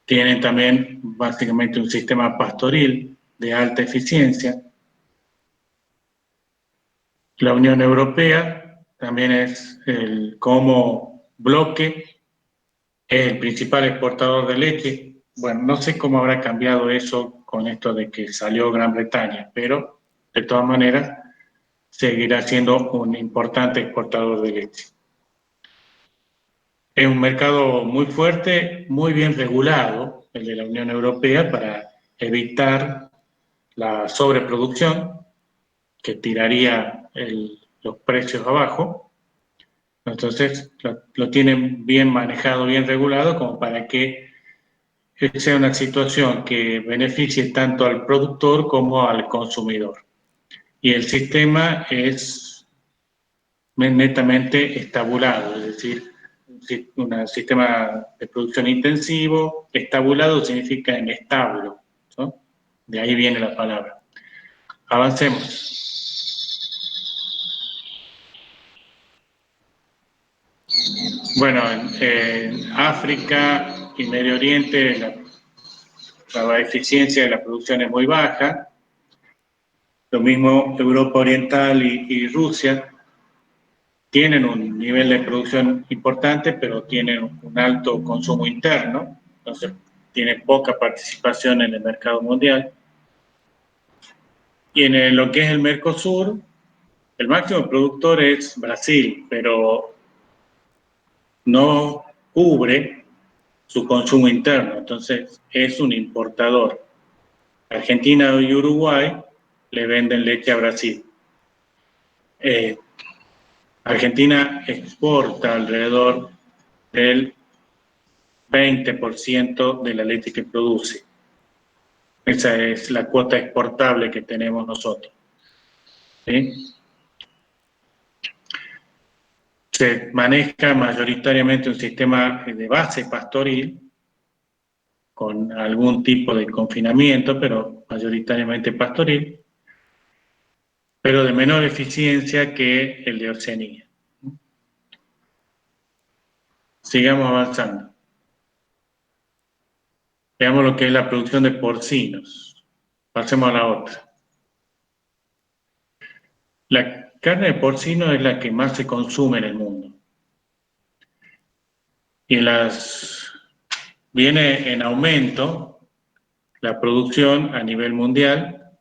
Tienen también básicamente un sistema pastoril de alta eficiencia. La Unión Europea también es como bloque el principal exportador de leche. Bueno, no sé cómo habrá cambiado eso con esto de que salió Gran Bretaña, pero de todas maneras seguirá siendo un importante exportador de leche. Es un mercado muy fuerte, muy bien regulado, el de la Unión Europea, para evitar la sobreproducción que tiraría los precios abajo. Entonces, lo tienen bien manejado, bien regulado, como para que sea una situación que beneficie tanto al productor como al consumidor. Y el sistema es netamente estabulado, es decir, un sistema de producción intensivo. Estabulado significa en establo, ¿no? De ahí viene la palabra. Avancemos. Bueno, en África y Medio Oriente la eficiencia de la producción es muy baja. Lo mismo Europa Oriental y Rusia tienen un nivel de producción importante, pero tienen un alto consumo interno, entonces tiene poca participación en el mercado mundial. Y en lo que es el Mercosur, el máximo productor es Brasil, pero no cubre su consumo interno, entonces es un importador. Argentina y Uruguay le venden leche a Brasil. Argentina exporta alrededor del 20% de la leche que produce. Esa es la cuota exportable que tenemos nosotros. ¿Sí? Se maneja mayoritariamente un sistema de base pastoril, con algún tipo de confinamiento, pero mayoritariamente pastoril, pero de menor eficiencia que el de Oceanía. Sigamos avanzando. Veamos lo que es la producción de porcinos. Pasemos a la otra. La carne de porcino es la que más se consume en el mundo. Y viene en aumento la producción a nivel mundial.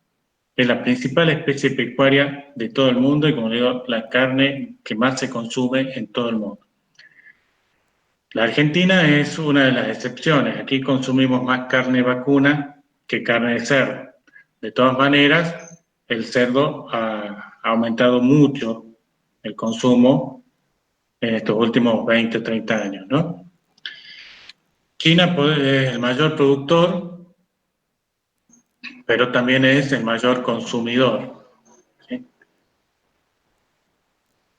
Es la principal especie pecuaria de todo el mundo y, como digo, la carne que más se consume en todo el mundo. La Argentina es una de las excepciones. Aquí consumimos más carne vacuna que carne de cerdo. De todas maneras, el cerdo ha aumentado mucho el consumo en estos últimos 20 o 30 años, ¿no? China es el mayor productor, pero también es el mayor consumidor, ¿sí?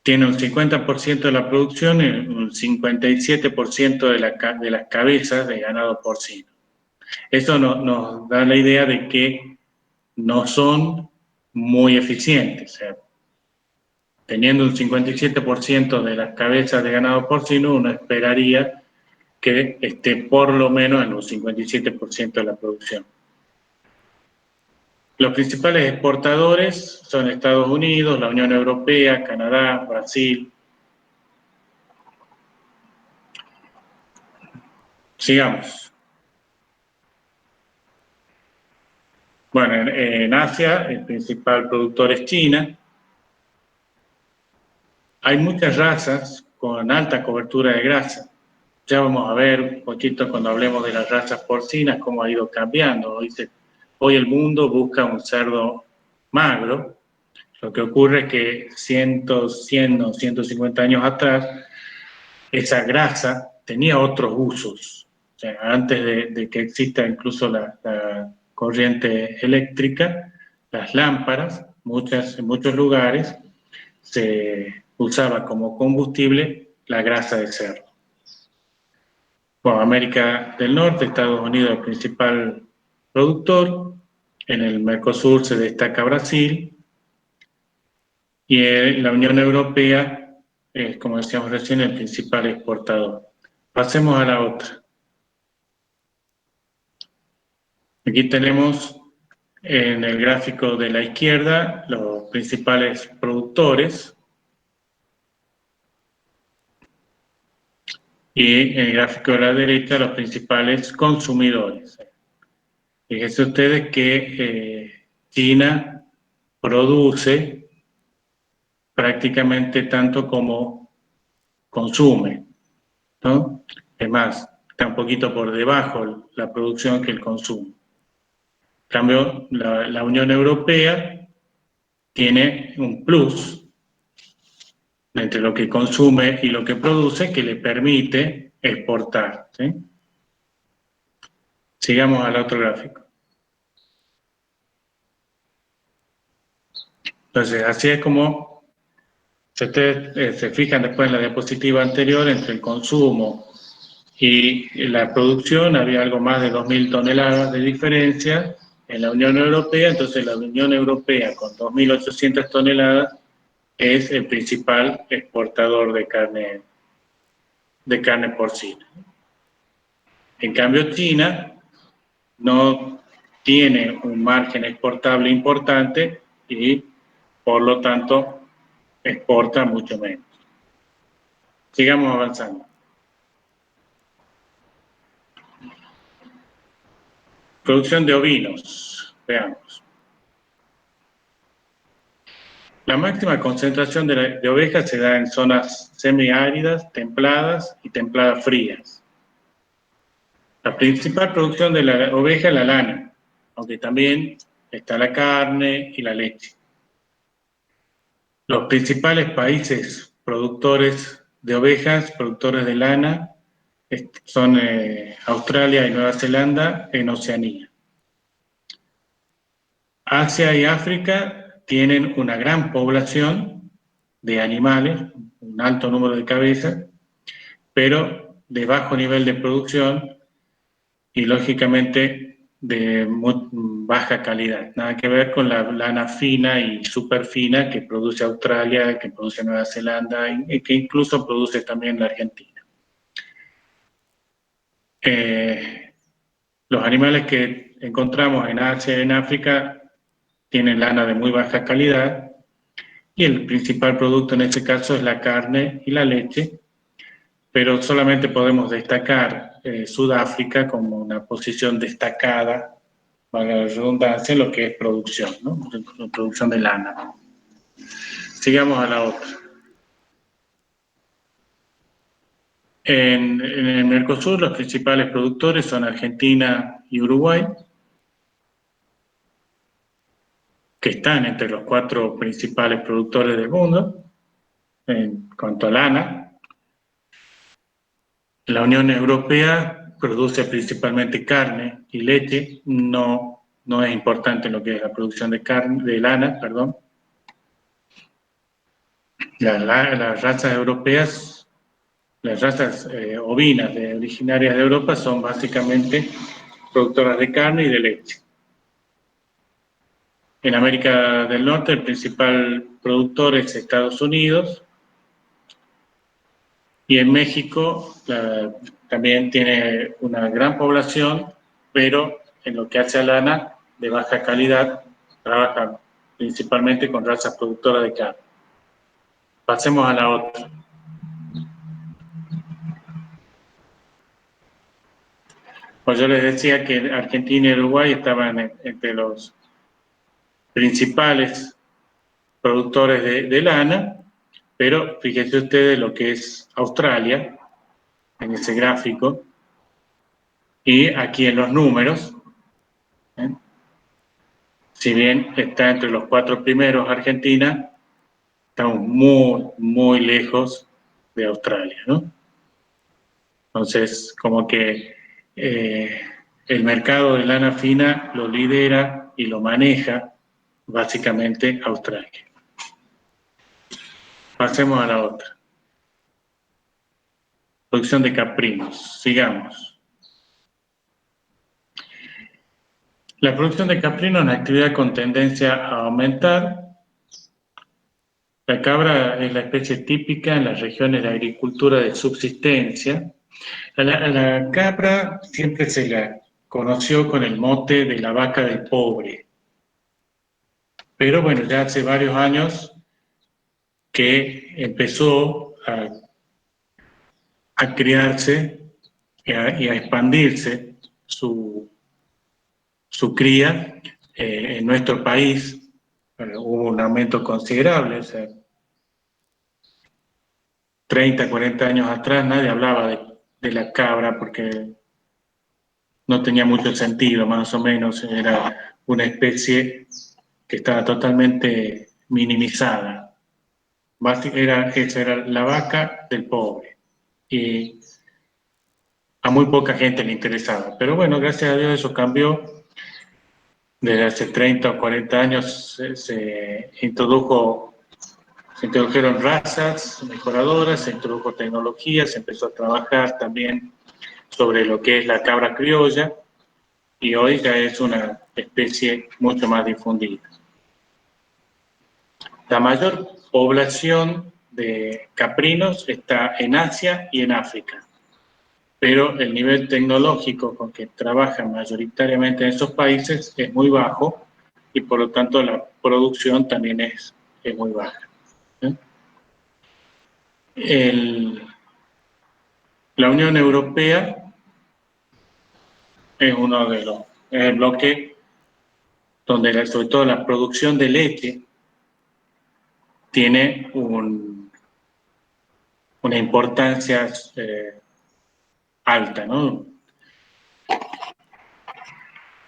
Tiene un 50% de la producción y un 57% de las cabezas de ganado porcino. Eso nos da la idea de que no son muy eficientes. O sea, teniendo un 57% de las cabezas de ganado porcino, uno esperaría que esté por lo menos en un 57% de la producción. Los principales exportadores son Estados Unidos, la Unión Europea, Canadá, Brasil. Sigamos. Bueno, en Asia el principal productor es China. Hay muchas razas con alta cobertura de grasa. Ya vamos a ver un poquito cuando hablemos de las razas porcinas cómo ha ido cambiando. Hoy el mundo busca un cerdo magro. Lo que ocurre es que 100 o 150 años atrás, esa grasa tenía otros usos. O sea, antes de que exista incluso la corriente eléctrica, las lámparas, en muchos lugares, se usaba como combustible la grasa de cerdo. Bueno, América del Norte, Estados Unidos es el principal productor, en el Mercosur se destaca Brasil, y la Unión Europea es, como decíamos recién, el principal exportador. Pasemos a la otra. Aquí tenemos en el gráfico de la izquierda los principales productores y en el gráfico de la derecha los principales consumidores. Fíjense ustedes que China produce prácticamente tanto como consume, ¿no? Es más, está un poquito por debajo la producción que el consumo. En cambio, la Unión Europea tiene un plus entre lo que consume y lo que produce que le permite exportar, ¿sí? Sigamos al otro gráfico. Entonces, así es como, si ustedes se fijan después en la diapositiva anterior, entre el consumo y la producción había algo más de 2.000 toneladas de diferencia en la Unión Europea. Entonces la Unión Europea con 2.800 toneladas es el principal exportador de carne porcina. En cambio, China no tiene un margen exportable importante y, por lo tanto, exporta mucho menos. Sigamos avanzando. Producción de ovinos. Veamos. La máxima concentración de ovejas se da en zonas semiáridas, templadas y templadas frías. La principal producción de la oveja es la lana, aunque también está la carne y la leche. Los principales países productores de ovejas, productores de lana, son Australia y Nueva Zelanda en Oceanía. Asia y África tienen una gran población de animales, un alto número de cabezas, pero de bajo nivel de producción y lógicamente de muy baja calidad. Nada que ver con la lana fina y súper fina que produce Australia, que produce Nueva Zelanda y que incluso produce también la Argentina. Los animales que encontramos en Asia y en África tienen lana de muy baja calidad y el principal producto en este caso es la carne y la leche, pero solamente podemos destacar Sudáfrica como una posición destacada, valga la redundancia, en lo que es producción, ¿no? La producción de lana. Sigamos a la otra. En el Mercosur los principales productores son Argentina y Uruguay, que están entre los 4 principales productores del mundo en cuanto a lana. La Unión Europea produce principalmente carne y leche, no es importante lo que es la producción de carne, de lana, perdón. Las razas europeas, las razas ovinas originarias de Europa son básicamente productoras de carne y de leche. En América del Norte el principal productor es Estados Unidos y en México también tiene una gran población, pero en lo que hace a lana de baja calidad, trabaja principalmente con razas productoras de carne. Pasemos a la otra. Pues yo les decía que Argentina y Uruguay estaban entre los principales productores de lana, pero fíjense ustedes lo que es Australia en ese gráfico y aquí en los números. Si bien está entre los 4 primeros Argentina, estamos muy, muy lejos de Australia, ¿no? Entonces, como que el mercado de lana fina lo lidera y lo maneja básicamente Australia. Pasemos a la otra. Producción de caprinos. Sigamos. La producción de caprino es una actividad con tendencia a aumentar. La cabra es la especie típica en las regiones de agricultura de subsistencia. A la cabra siempre se la conoció con el mote de la vaca del pobre. Pero bueno, ya hace varios años que empezó a criarse y a expandirse su cría en nuestro país. Bueno, hubo un aumento considerable, o sea, 30, 40 años atrás nadie hablaba de la cabra porque no tenía mucho sentido, más o menos, era una especie que estaba totalmente minimizada. Esa era la vaca del pobre. Y a muy poca gente le interesaba. Pero bueno, gracias a Dios eso cambió. Desde hace 30 o 40 años se introdujeron razas mejoradoras, se introdujo tecnología, se empezó a trabajar también sobre lo que es la cabra criolla y hoy ya es una especie mucho más difundida. La mayor población de caprinos está en Asia y en África, pero el nivel tecnológico con que trabajan mayoritariamente en esos países es muy bajo y por lo tanto la producción también es muy baja. La Unión Europea es uno de los el bloque donde sobre todo la producción de leche tiene una importancia alta, ¿no?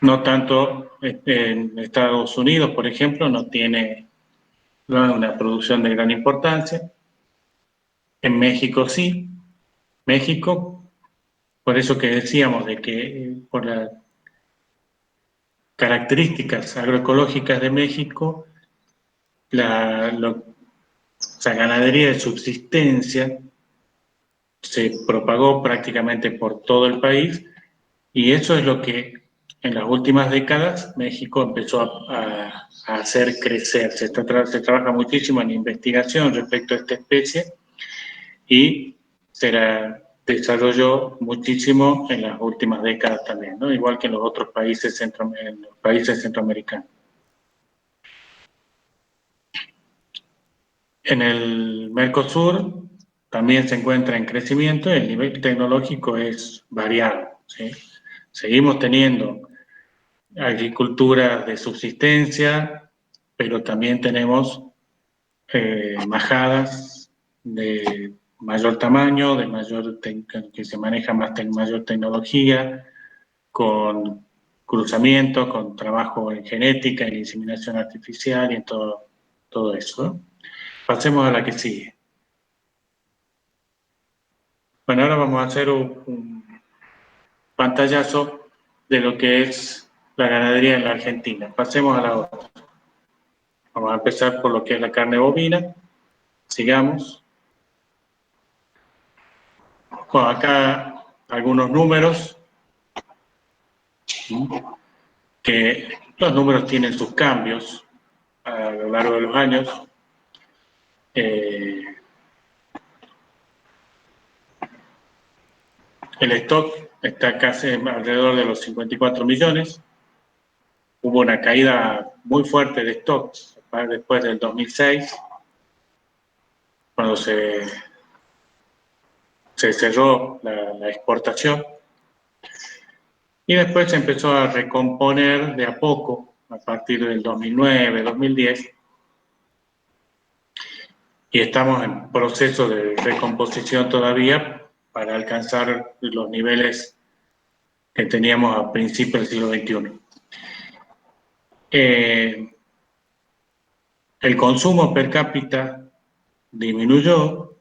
No tanto en Estados Unidos, por ejemplo, no tiene una producción de gran importancia. En México sí. México, por eso que decíamos de que por características agroecológicas de México, la ganadería de subsistencia se propagó prácticamente por todo el país, y eso es lo que en las últimas décadas México empezó a hacer crecer. Se trabaja muchísimo en investigación respecto a esta especie y se desarrolló muchísimo en las últimas décadas también, ¿no? Igual que en los otros países, en los países centroamericanos. En el Mercosur también se encuentra en crecimiento y el nivel tecnológico es variado, ¿sí? Seguimos teniendo agricultura de subsistencia, pero también tenemos majadas de mayor tamaño, que se maneja mayor tecnología, con cruzamiento, con trabajo en genética, en inseminación artificial y en todo eso, ¿no? Pasemos a la que sigue. Bueno, ahora vamos a hacer un pantallazo de lo que es la ganadería en la Argentina. Pasemos a la otra. Vamos a empezar por lo que es la carne bovina. Sigamos. Bueno, acá algunos números, que los números tienen sus cambios a lo largo de los años. El stock está casi alrededor de los 54 millones. Hubo una caída muy fuerte de stocks después del 2006, cuando se cerró la exportación. Y después se empezó a recomponer de a poco, a partir del 2009, 2010. Y estamos en proceso de recomposición todavía para alcanzar los niveles que teníamos a principios del siglo XXI. El consumo per cápita disminuyó.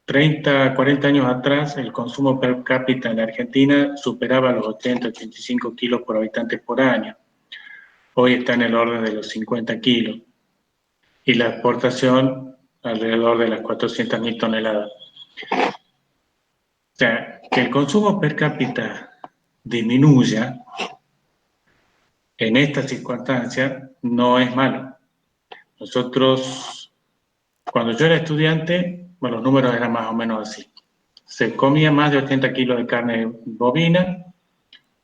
30, 40 años atrás, el consumo per cápita en la Argentina superaba los 80, 85 kilos por habitante por año. Hoy está en el orden de los 50 kilos. Y la exportación alrededor de las 400.000 toneladas. O sea, que el consumo per cápita disminuya en estas circunstancias no es malo. Nosotros, cuando yo era estudiante, bueno, los números eran más o menos así. Se comía más de 80 kilos de carne bovina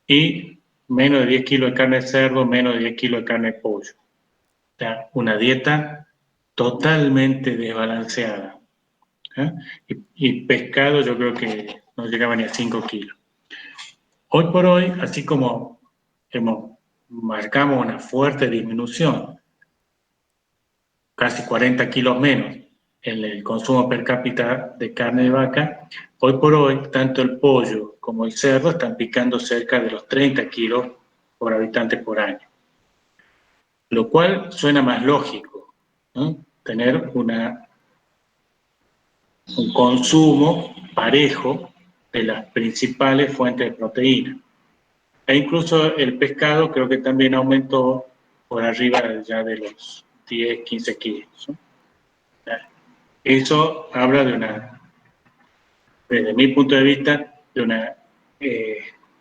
y menos de 10 kilos de carne de cerdo, menos de 10 kilos de carne de pollo. O sea, una dieta totalmente desbalanceada. ¿Eh? Y pescado yo creo que no llegaba ni a 5 kilos. Hoy por hoy, así como marcamos una fuerte disminución, casi 40 kilos menos en el consumo per cápita de carne de vaca, hoy por hoy tanto el pollo como el cerdo están picando cerca de los 30 kilos por habitante por año. Lo cual suena más lógico, ¿no? Tener un consumo parejo de las principales fuentes de proteína. E incluso el pescado creo que también aumentó por arriba ya de los 10, 15 kilos, ¿no? Eso habla desde mi punto de vista, de una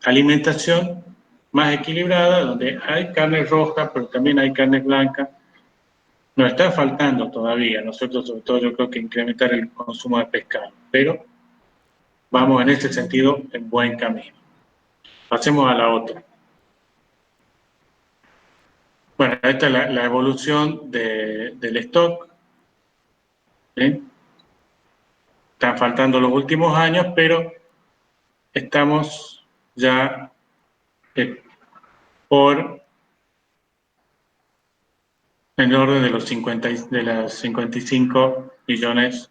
alimentación más equilibrada, donde hay carne roja, pero también hay carne blanca. Nos está faltando todavía, nosotros sobre todo yo creo que incrementar el consumo de pescado, pero vamos en ese sentido en buen camino. Pasemos a la otra. Bueno, esta es la evolución del stock. ¿Sí? Están faltando los últimos años, pero estamos ya por en el orden de los 55 millones,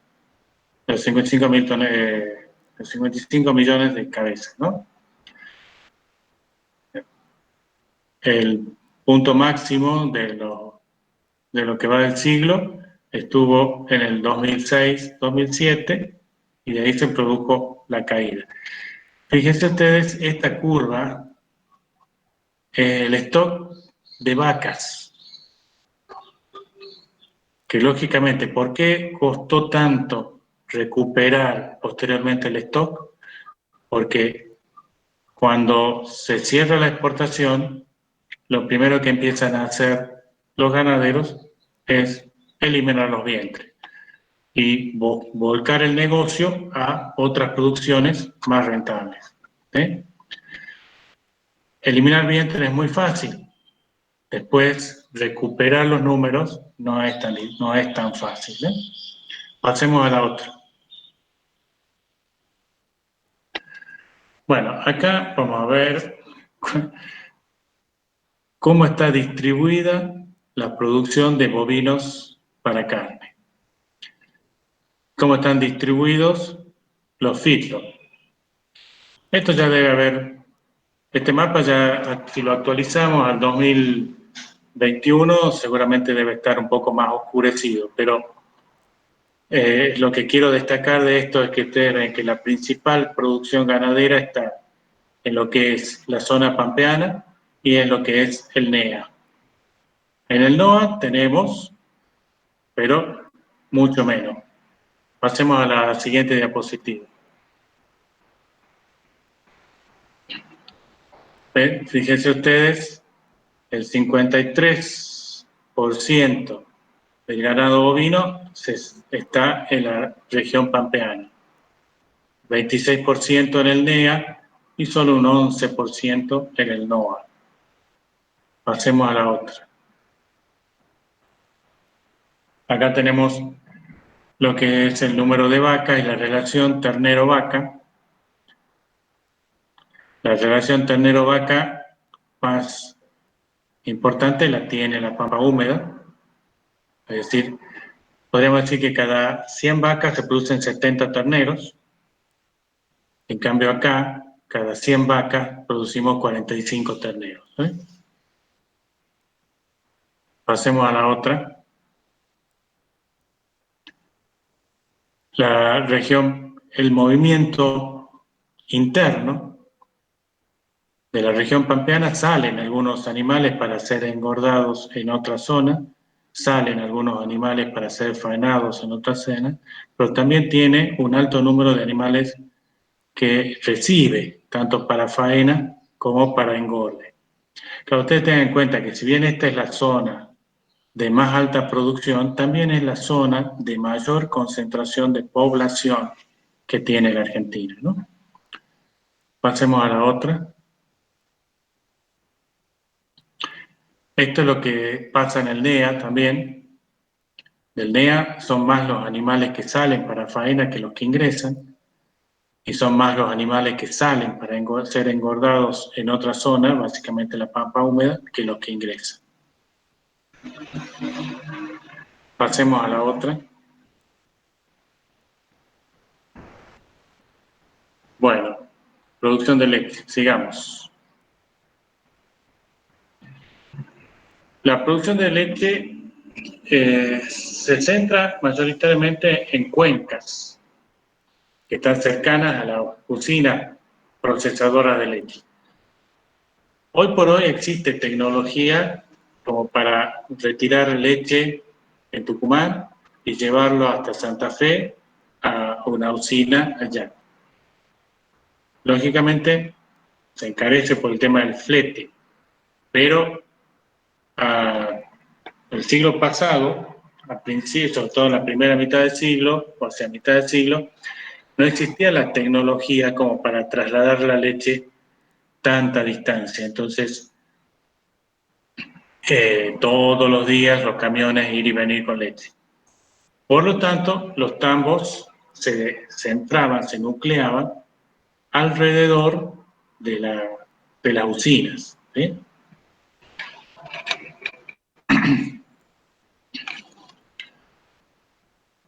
los 55 millones de cabezas, ¿no? El punto máximo de lo que va del siglo estuvo en el 2006-2007 y de ahí se produjo la caída. Fíjense ustedes esta curva el stock de vacas, que lógicamente, ¿por qué costó tanto recuperar posteriormente el stock? Porque cuando se cierra la exportación, lo primero que empiezan a hacer los ganaderos es eliminar los vientres y volcar el negocio a otras producciones más rentables. ¿Sí? Eliminar vientres es muy fácil. Después, recuperar los números no es tan fácil. ¿Eh? Pasemos a la otra. Bueno, acá vamos a ver cómo está distribuida la producción de bovinos para carne. Cómo están distribuidos los feedlots. Esto ya debe haber, este mapa ya, si lo actualizamos al 2021, seguramente debe estar un poco más oscurecido, pero lo que quiero destacar de esto es que ustedes ven que la principal producción ganadera está en lo que es la zona pampeana y en lo que es el NEA. En el NOA tenemos, pero mucho menos. Pasemos a la siguiente diapositiva. ¿Ven? Fíjense ustedes, el 53% del ganado bovino está en la región pampeana, 26% en el NEA y solo un 11% en el NOA. Pasemos a la otra. Acá tenemos lo que es el número de vacas y la relación ternero-vaca. La relación ternero-vaca más importante la tiene la pampa húmeda, es decir, podríamos decir que cada 100 vacas se producen 70 terneros, en cambio acá, cada 100 vacas producimos 45 terneros. Pasemos a la otra. La región, el movimiento interno de la región pampeana, salen algunos animales para ser engordados en otra zona, salen algunos animales para ser faenados en otra zona, pero también tiene un alto número de animales que recibe, tanto para faena como para engorde. Que ustedes tengan en cuenta que si bien esta es la zona de más alta producción, también es la zona de mayor concentración de población que tiene la Argentina, ¿no? Pasemos a la otra. Esto es lo que pasa en el NEA también. Del NEA son más los animales que salen para faena que los que ingresan, y son más los animales que salen para ser engordados en otra zona, básicamente la pampa húmeda, que los que ingresan. Pasemos a la otra. Bueno, producción de leche, sigamos. La producción de leche se centra mayoritariamente en cuencas que están cercanas a la usina procesadora de leche. Hoy por hoy existe tecnología como para retirar leche en Tucumán y llevarlo hasta Santa Fe a una usina allá. Lógicamente se encarece por el tema del flete, pero el siglo pasado, al principio, sobre todo en la primera mitad del siglo, o hacia mitad del siglo, no existía la tecnología como para trasladar la leche tanta distancia. Entonces, todos los días los camiones ir y venir con leche. Por lo tanto, los tambos se centraban, se nucleaban alrededor de las usinas. ¿Sí?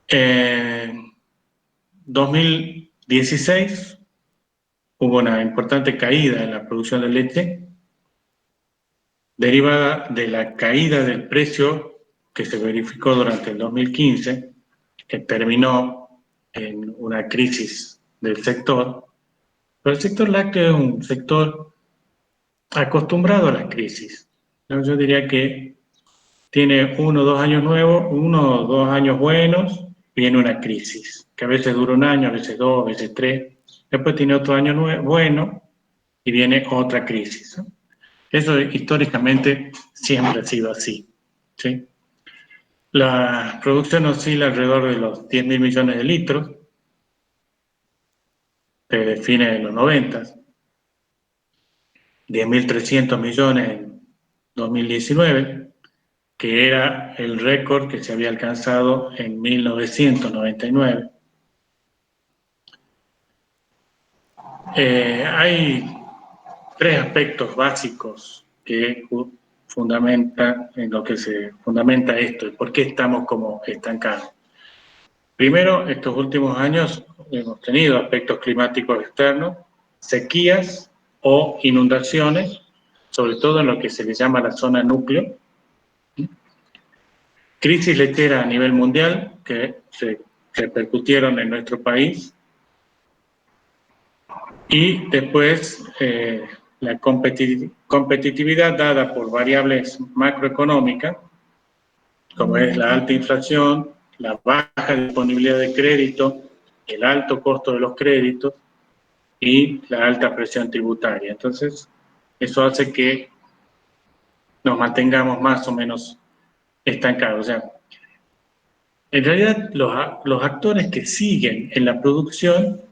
En 2016 hubo una importante caída en la producción de leche, derivada de la caída del precio que se verificó durante el 2015, que terminó en una crisis del sector. Pero el sector lácteo es un sector acostumbrado a las crisis. ¿No? Yo diría que tiene 1 o 2 años nuevos, 1 o 2 años buenos, viene una crisis, que a veces dura 1 año, a veces 2, a veces 3. Después tiene otro año bueno y viene otra crisis, ¿no? Eso históricamente siempre ha sido así, ¿sí? La producción oscila alrededor de los 10.000 millones de litros, desde fines de los 90, 10.300 millones en 2019, que era el récord que se había alcanzado en 1999. Hay 3 aspectos básicos que fundamenta en lo que se fundamenta esto y por qué estamos como estancados. Primero, estos últimos años hemos tenido aspectos climáticos externos, sequías o inundaciones, sobre todo en lo que se le llama la zona núcleo. Crisis lechera a nivel mundial que se repercutieron en nuestro país. Y después la competitividad dada por variables macroeconómicas, como es la alta inflación, la baja disponibilidad de crédito, el alto costo de los créditos y la alta presión tributaria. Entonces, eso hace que nos mantengamos más o menos estancados. O sea, en realidad, los actores que siguen en la producción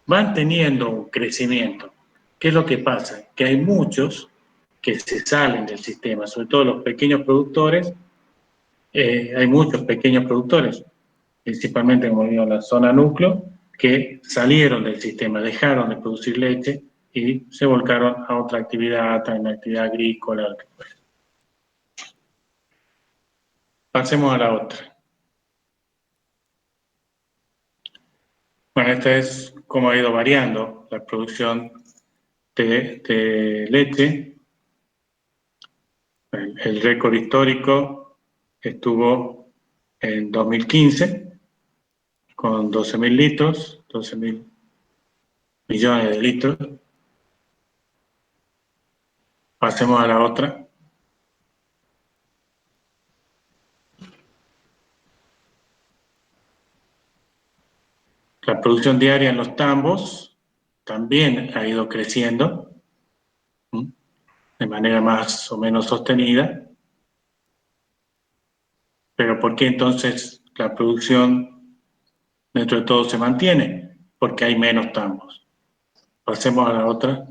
van teniendo un crecimiento. ¿Qué es lo que pasa? Que hay muchos que se salen del sistema, sobre todo los pequeños productores. Hay muchos pequeños productores, principalmente como digo en la zona núcleo, que salieron del sistema, dejaron de producir leche y se volcaron a otra actividad, a una actividad agrícola. Pasemos a la otra. Bueno, esta es cómo ha ido variando la producción de leche. El récord histórico estuvo en 2015 con 12.000 litros, 12.000 millones de litros. Pasemos a la otra. La producción diaria en los tambos también ha ido creciendo de manera más o menos sostenida. Pero ¿por qué entonces la producción dentro de todo se mantiene? Porque hay menos tambos. Pasemos a la otra.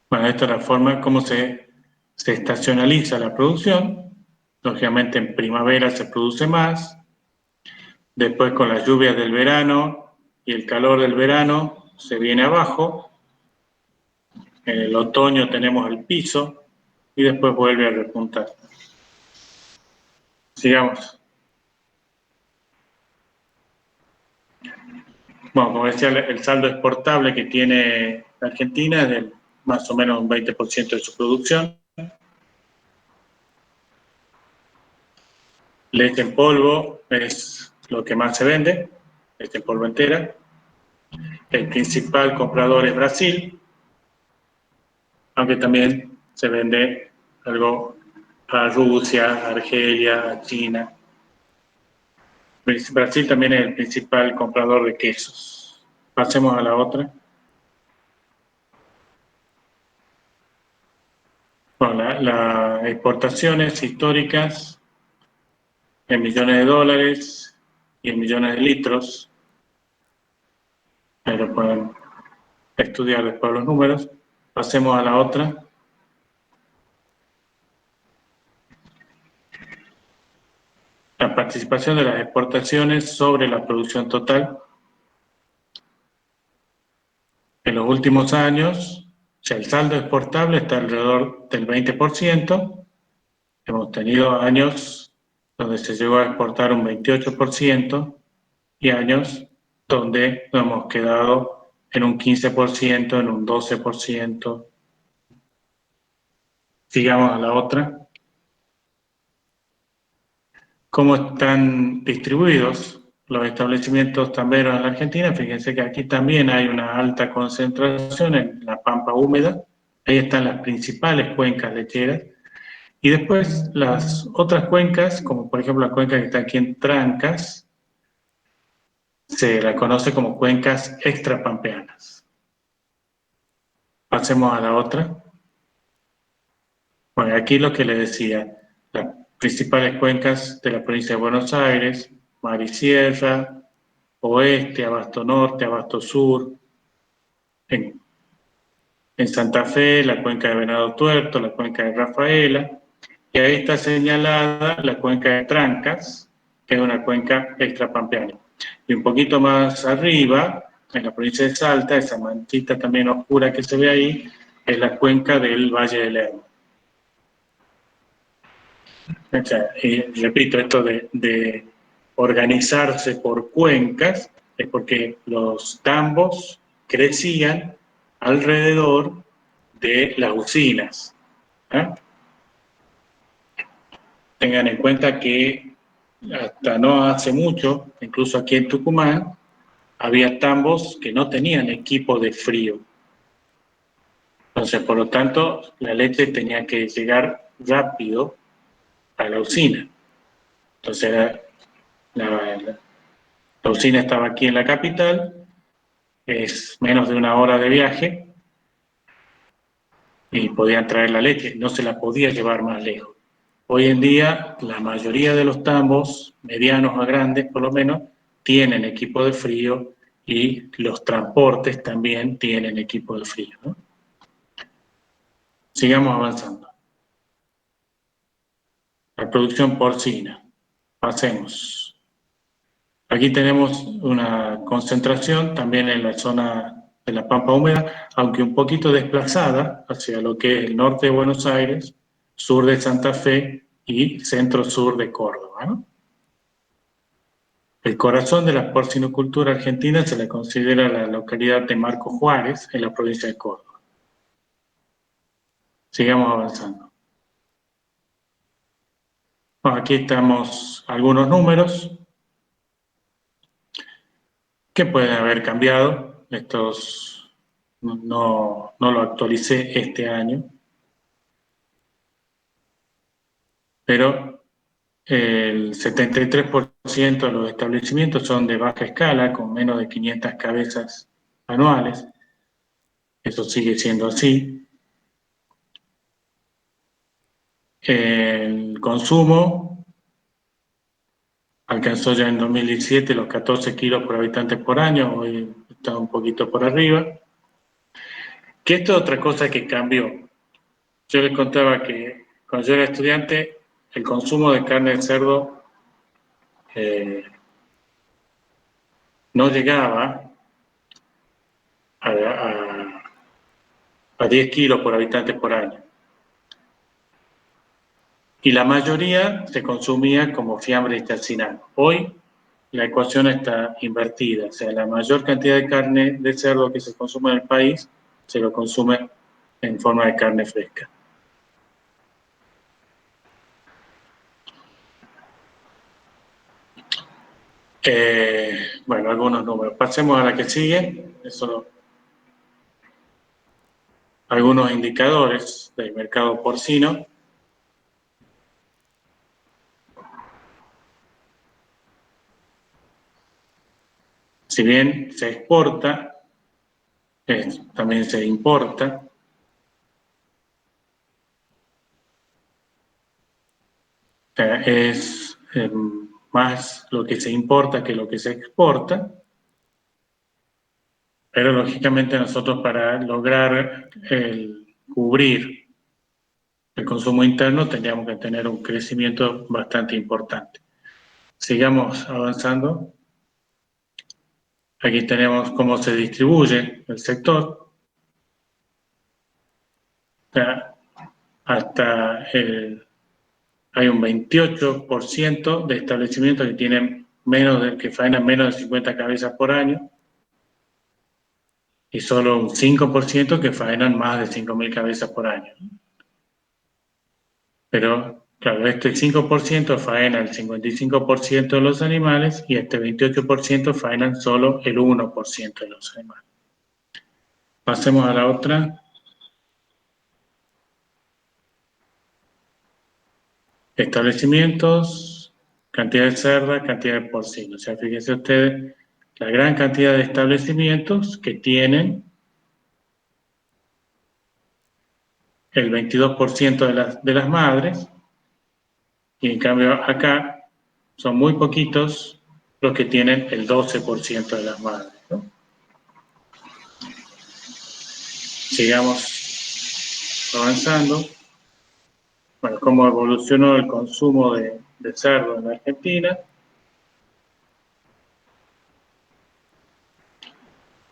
Bueno, esta es la forma como se estacionaliza la producción. Lógicamente en primavera se produce más. Después con las lluvias del verano y el calor del verano se viene abajo. En el otoño tenemos el piso y después vuelve a repuntar. Sigamos. Bueno, como decía, el saldo exportable que tiene la Argentina es de más o menos un 20% de su producción. Leche en polvo es lo que más se vende, leche en polvo entera. El principal comprador es Brasil, aunque también se vende algo a Rusia, a Argelia, a China. Brasil también es el principal comprador de quesos. Pasemos a la otra. Bueno, las exportaciones históricas en millones de dólares y en millones de litros. Pero pueden estudiar después los números. Pasemos a la otra. La participación de las exportaciones sobre la producción total. En los últimos años, o sea, el saldo exportable está alrededor del 20%. Hemos tenido años donde se llegó a exportar un 28% y años donde nos hemos quedado en un 15%, en un 12%. Sigamos a la otra. ¿Cómo están distribuidos los establecimientos tamberos en la Argentina, fíjense que aquí también hay una alta concentración en la pampa húmeda. Ahí están las principales cuencas lecheras. Y después las otras cuencas, como por ejemplo la cuenca que está aquí en Trancas, se la conoce como cuencas extrapampeanas. Pasemos a la otra. Bueno, aquí lo que les decía, las principales cuencas de la provincia de Buenos Aires, Mar y Sierra, Oeste, Abasto Norte, Abasto Sur, en Santa Fe, la cuenca de Venado Tuerto, la cuenca de Rafaela, y ahí está señalada la cuenca de Trancas, que es una cuenca extrapampeana. Y un poquito más arriba, en la provincia de Salta, esa manchita también oscura que se ve ahí, es la cuenca del Valle del Lerma. O sea, y repito, esto de organizarse por cuencas es porque los tambos crecían alrededor de las usinas. ¿Eh? Tengan en cuenta que hasta no hace mucho, incluso aquí en Tucumán, había tambos que no tenían equipo de frío. Entonces, por lo tanto, la leche tenía que llegar rápido a la usina. Entonces, la usina estaba aquí en la capital, es menos de una hora de viaje, y podían traer la leche, no se la podía llevar más lejos. Hoy en día, la mayoría de los tambos, medianos a grandes por lo menos, tienen equipo de frío y los transportes también tienen equipo de frío, ¿no? Sigamos avanzando. La producción porcina. Pasemos. Aquí tenemos una concentración también en la zona de la pampa húmeda, aunque un poquito desplazada hacia lo que es el norte de Buenos Aires, sur de Santa Fe y centro-sur de Córdoba, ¿no? El corazón de la porcinocultura argentina se le considera la localidad de Marco Juárez, en la provincia de Córdoba. Sigamos avanzando. Bueno, aquí estamos algunos números que pueden haber cambiado. Estos no lo actualicé este año, pero el 73% de los establecimientos son de baja escala, con menos de 500 cabezas anuales. Eso sigue siendo así. El consumo alcanzó ya en 2017 los 14 kilos por habitante por año, hoy está un poquito por arriba. Que esto es otra cosa que cambió. Yo les contaba que cuando yo era estudiante, el consumo de carne de cerdo no llegaba a 10 kilos por habitante por año. Y la mayoría se consumía como fiambre intestinal. Hoy la ecuación está invertida, o sea, la mayor cantidad de carne de cerdo que se consume en el país se lo consume en forma de carne fresca. Bueno, algunos números. Pasemos a la que sigue. Algunos indicadores del mercado porcino. Si bien se exporta, también se importa. Es más lo que se importa que lo que se exporta. Pero lógicamente nosotros para lograr cubrir el consumo interno tendríamos que tener un crecimiento bastante importante. Sigamos avanzando. Aquí tenemos cómo se distribuye el sector. Hay un 28% de establecimientos que tienen que faenan menos de 50 cabezas por año y solo un 5% que faenan más de 5.000 cabezas por año. Pero Claro, este 5% faena el 55% de los animales y este 28% faenan solo el 1% de los animales. Pasemos a la otra. Establecimientos, cantidad de cerdas, cantidad de porcinos. O sea, fíjense ustedes la gran cantidad de establecimientos que tienen el 22% de las madres, y en cambio acá son muy poquitos los que tienen el 12% de las madres, ¿no? Sigamos avanzando. Bueno, cómo evolucionó el consumo de cerdo en la Argentina.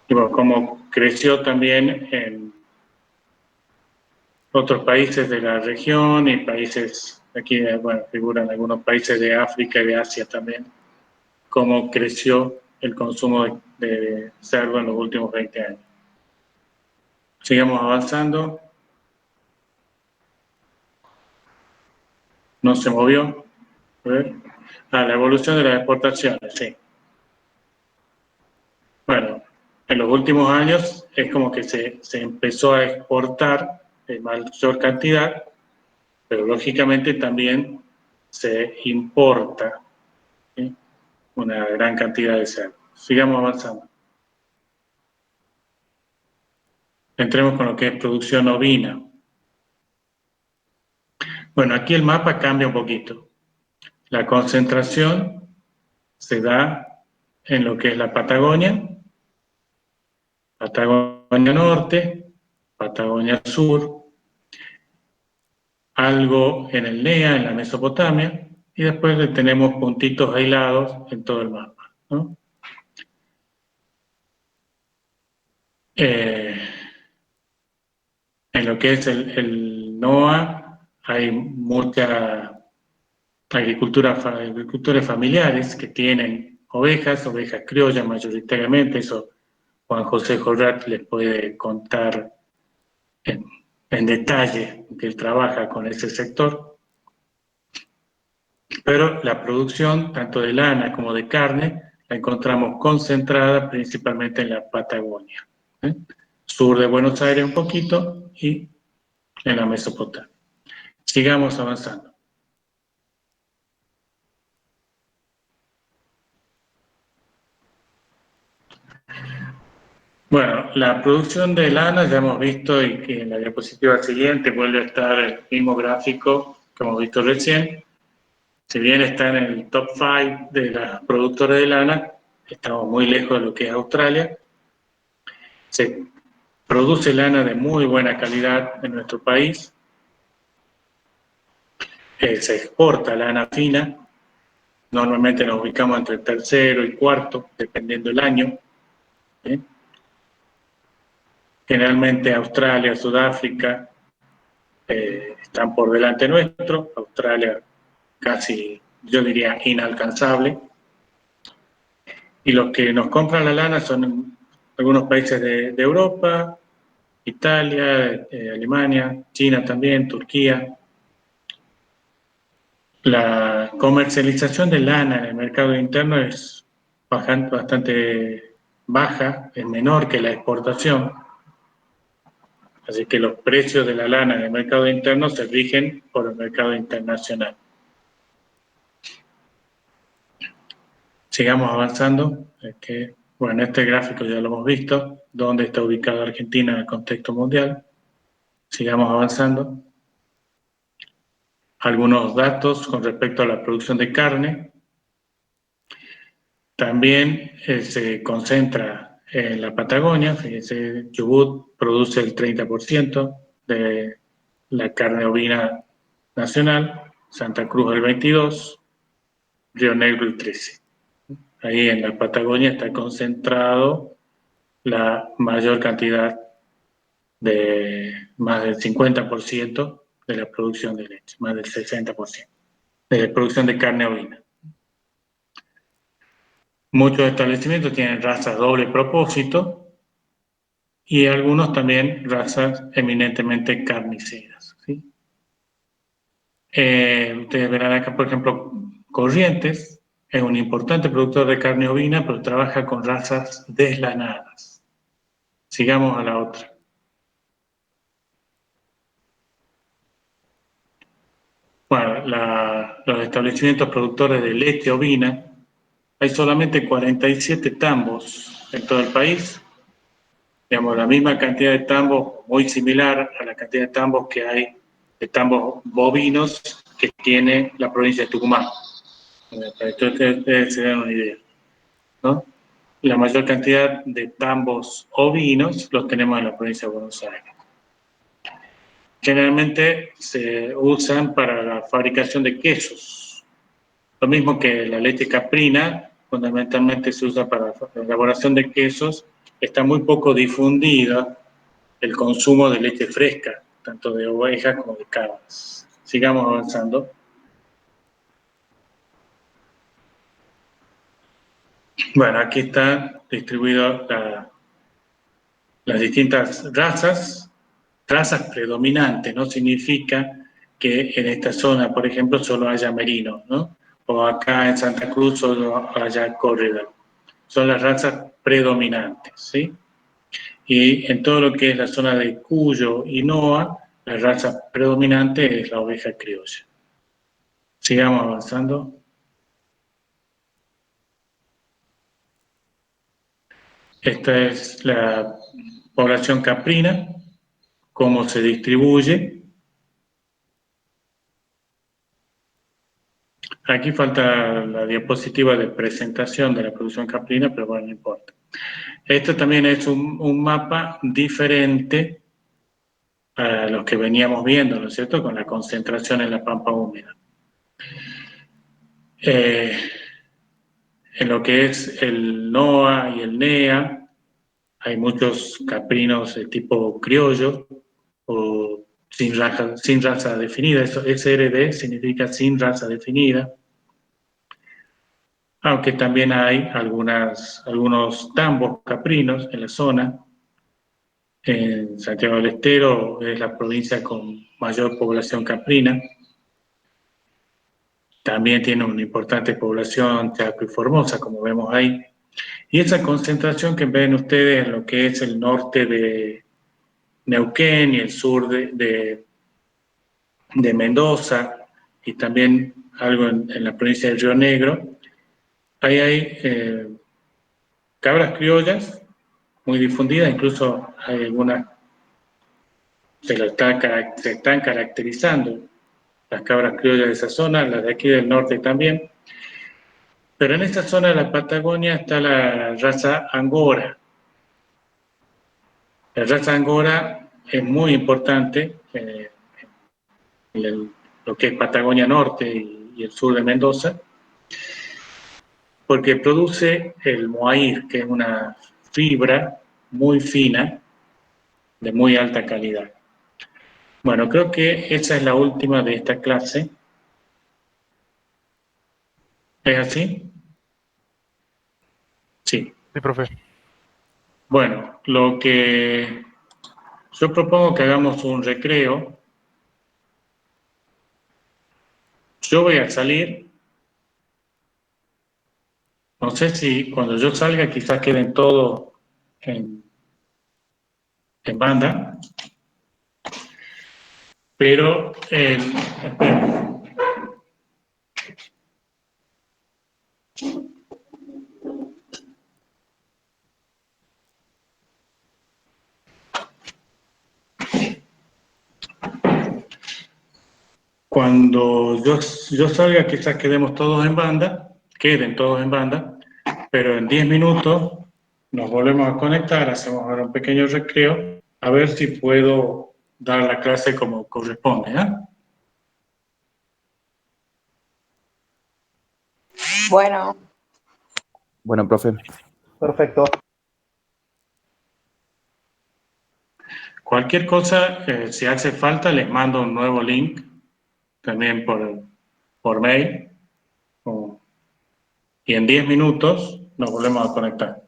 Y bueno, cómo creció también en otros países de la región y países, aquí bueno, figuran algunos países de África y de Asia también, cómo creció el consumo de cerdo en los últimos 20 años. Sigamos avanzando. No se movió. A ver. La evolución de las exportaciones, sí. Bueno, en los últimos años es como que se empezó a exportar en mayor cantidad, pero lógicamente también se importa, ¿sí?, una gran cantidad de cerdo. Sigamos avanzando. Entremos con lo que es producción ovina. Bueno, aquí el mapa cambia un poquito. La concentración se da en lo que es la Patagonia, Patagonia Norte, Patagonia Sur, algo en el NEA, en la Mesopotamia, y después tenemos puntitos aislados en todo el mapa, ¿no? En lo que es el NOA hay mucha agricultores familiares que tienen ovejas criollas mayoritariamente. Eso Juan José Jorrat les puede contar en detalle, que él trabaja con ese sector. Pero la producción, tanto de lana como de carne, la encontramos concentrada principalmente en la Patagonia, ¿eh? Sur de Buenos Aires un poquito y en la Mesopotamia. Sigamos avanzando. Bueno, la producción de lana ya hemos visto, y que en la diapositiva siguiente vuelve a estar el mismo gráfico que hemos visto recién. Si bien está en el top 5 de las productoras de lana, estamos muy lejos de lo que es Australia. Se produce lana de muy buena calidad en nuestro país. Se exporta lana fina. Normalmente nos ubicamos entre el tercero y cuarto, dependiendo del año, ¿eh? Generalmente Australia, Sudáfrica están por delante nuestro. Australia casi, yo diría, inalcanzable. Y los que nos compran la lana son algunos países de Europa, Italia, Alemania, China también, Turquía. La comercialización de lana en el mercado interno es bastante baja, es menor que la exportación. Así que los precios de la lana en el mercado interno se rigen por el mercado internacional. Sigamos avanzando. Bueno, este gráfico ya lo hemos visto, dónde está ubicada Argentina en el contexto mundial. Sigamos avanzando. Algunos datos con respecto a la producción de carne. También se concentra en la Patagonia. Fíjense, Chubut produce el 30% de la carne ovina nacional, Santa Cruz el 22%, Río Negro el 13%. Ahí en la Patagonia está concentrado la mayor cantidad, de más del 50% de la producción de leche, más del 60% de la producción de carne ovina. Muchos establecimientos tienen razas doble propósito y algunos también razas eminentemente carniceras, ¿sí? Ustedes verán acá, por ejemplo, Corrientes es un importante productor de carne ovina, pero trabaja con razas deslanadas. Sigamos a la otra. Bueno, los establecimientos productores de leche ovina, hay solamente 47 tambos en todo el país. Digamos, la misma cantidad de tambos, muy similar a la cantidad de tambos que hay de tambos bovinos que tiene la provincia de Tucumán. Para que ustedes se den una idea, ¿no? La mayor cantidad de tambos ovinos los tenemos en la provincia de Buenos Aires. Generalmente se usan para la fabricación de quesos. Lo mismo que la leche caprina, fundamentalmente se usa para la elaboración de quesos. Está muy poco difundida el consumo de leche fresca, tanto de ovejas como de cabras. Sigamos avanzando. Bueno, aquí están distribuidas las distintas razas. Razas predominantes no significa que en esta zona, por ejemplo, solo haya merino, ¿no? O acá en Santa Cruz solo haya corrida. Son las razas predominantes, ¿sí? Y en todo lo que es la zona de Cuyo y Noa, la raza predominante es la oveja criolla. Sigamos avanzando. Esta es la población caprina, cómo se distribuye. Aquí falta la diapositiva de presentación de la producción caprina, pero bueno, no importa. Este también es un mapa diferente a los que veníamos viendo, ¿no es cierto?, con la concentración en la pampa húmeda. En lo que es el NOA y el NEA, hay muchos caprinos de tipo criollo o sin raza definida. Eso, SRD significa sin raza definida. Aunque también hay algunos tambos caprinos en la zona. En Santiago del Estero es la provincia con mayor población caprina. También tiene una importante población Chaco y Formosa, como vemos ahí. Y esa concentración que ven ustedes en lo que es el norte de Neuquén y el sur de Mendoza, y también algo en la provincia de Río Negro, ahí hay cabras criollas muy difundidas, incluso hay algunas, se están caracterizando las cabras criollas de esa zona, las de aquí del norte también. Pero en esta zona de la Patagonia está la raza Angora. La raza Angora es muy importante en lo que es Patagonia Norte y el sur de Mendoza, porque produce el mohair, que es una fibra muy fina, de muy alta calidad. Bueno, creo que esa es la última de esta clase. ¿Es así? Sí. Sí, profe. Bueno, lo que yo propongo que hagamos un recreo. Yo voy a salir. No sé si cuando yo salga quizás queden todos en banda. Pero, cuando yo salga, quizás queden todos en banda, pero en 10 minutos nos volvemos a conectar, hacemos ahora un pequeño recreo, a ver si puedo dar la clase como corresponde, ¿eh? Bueno, Bueno, profe. Perfecto. Cualquier cosa, si hace falta, les mando un nuevo link, también por mail, y en 10 minutos nos volvemos a conectar.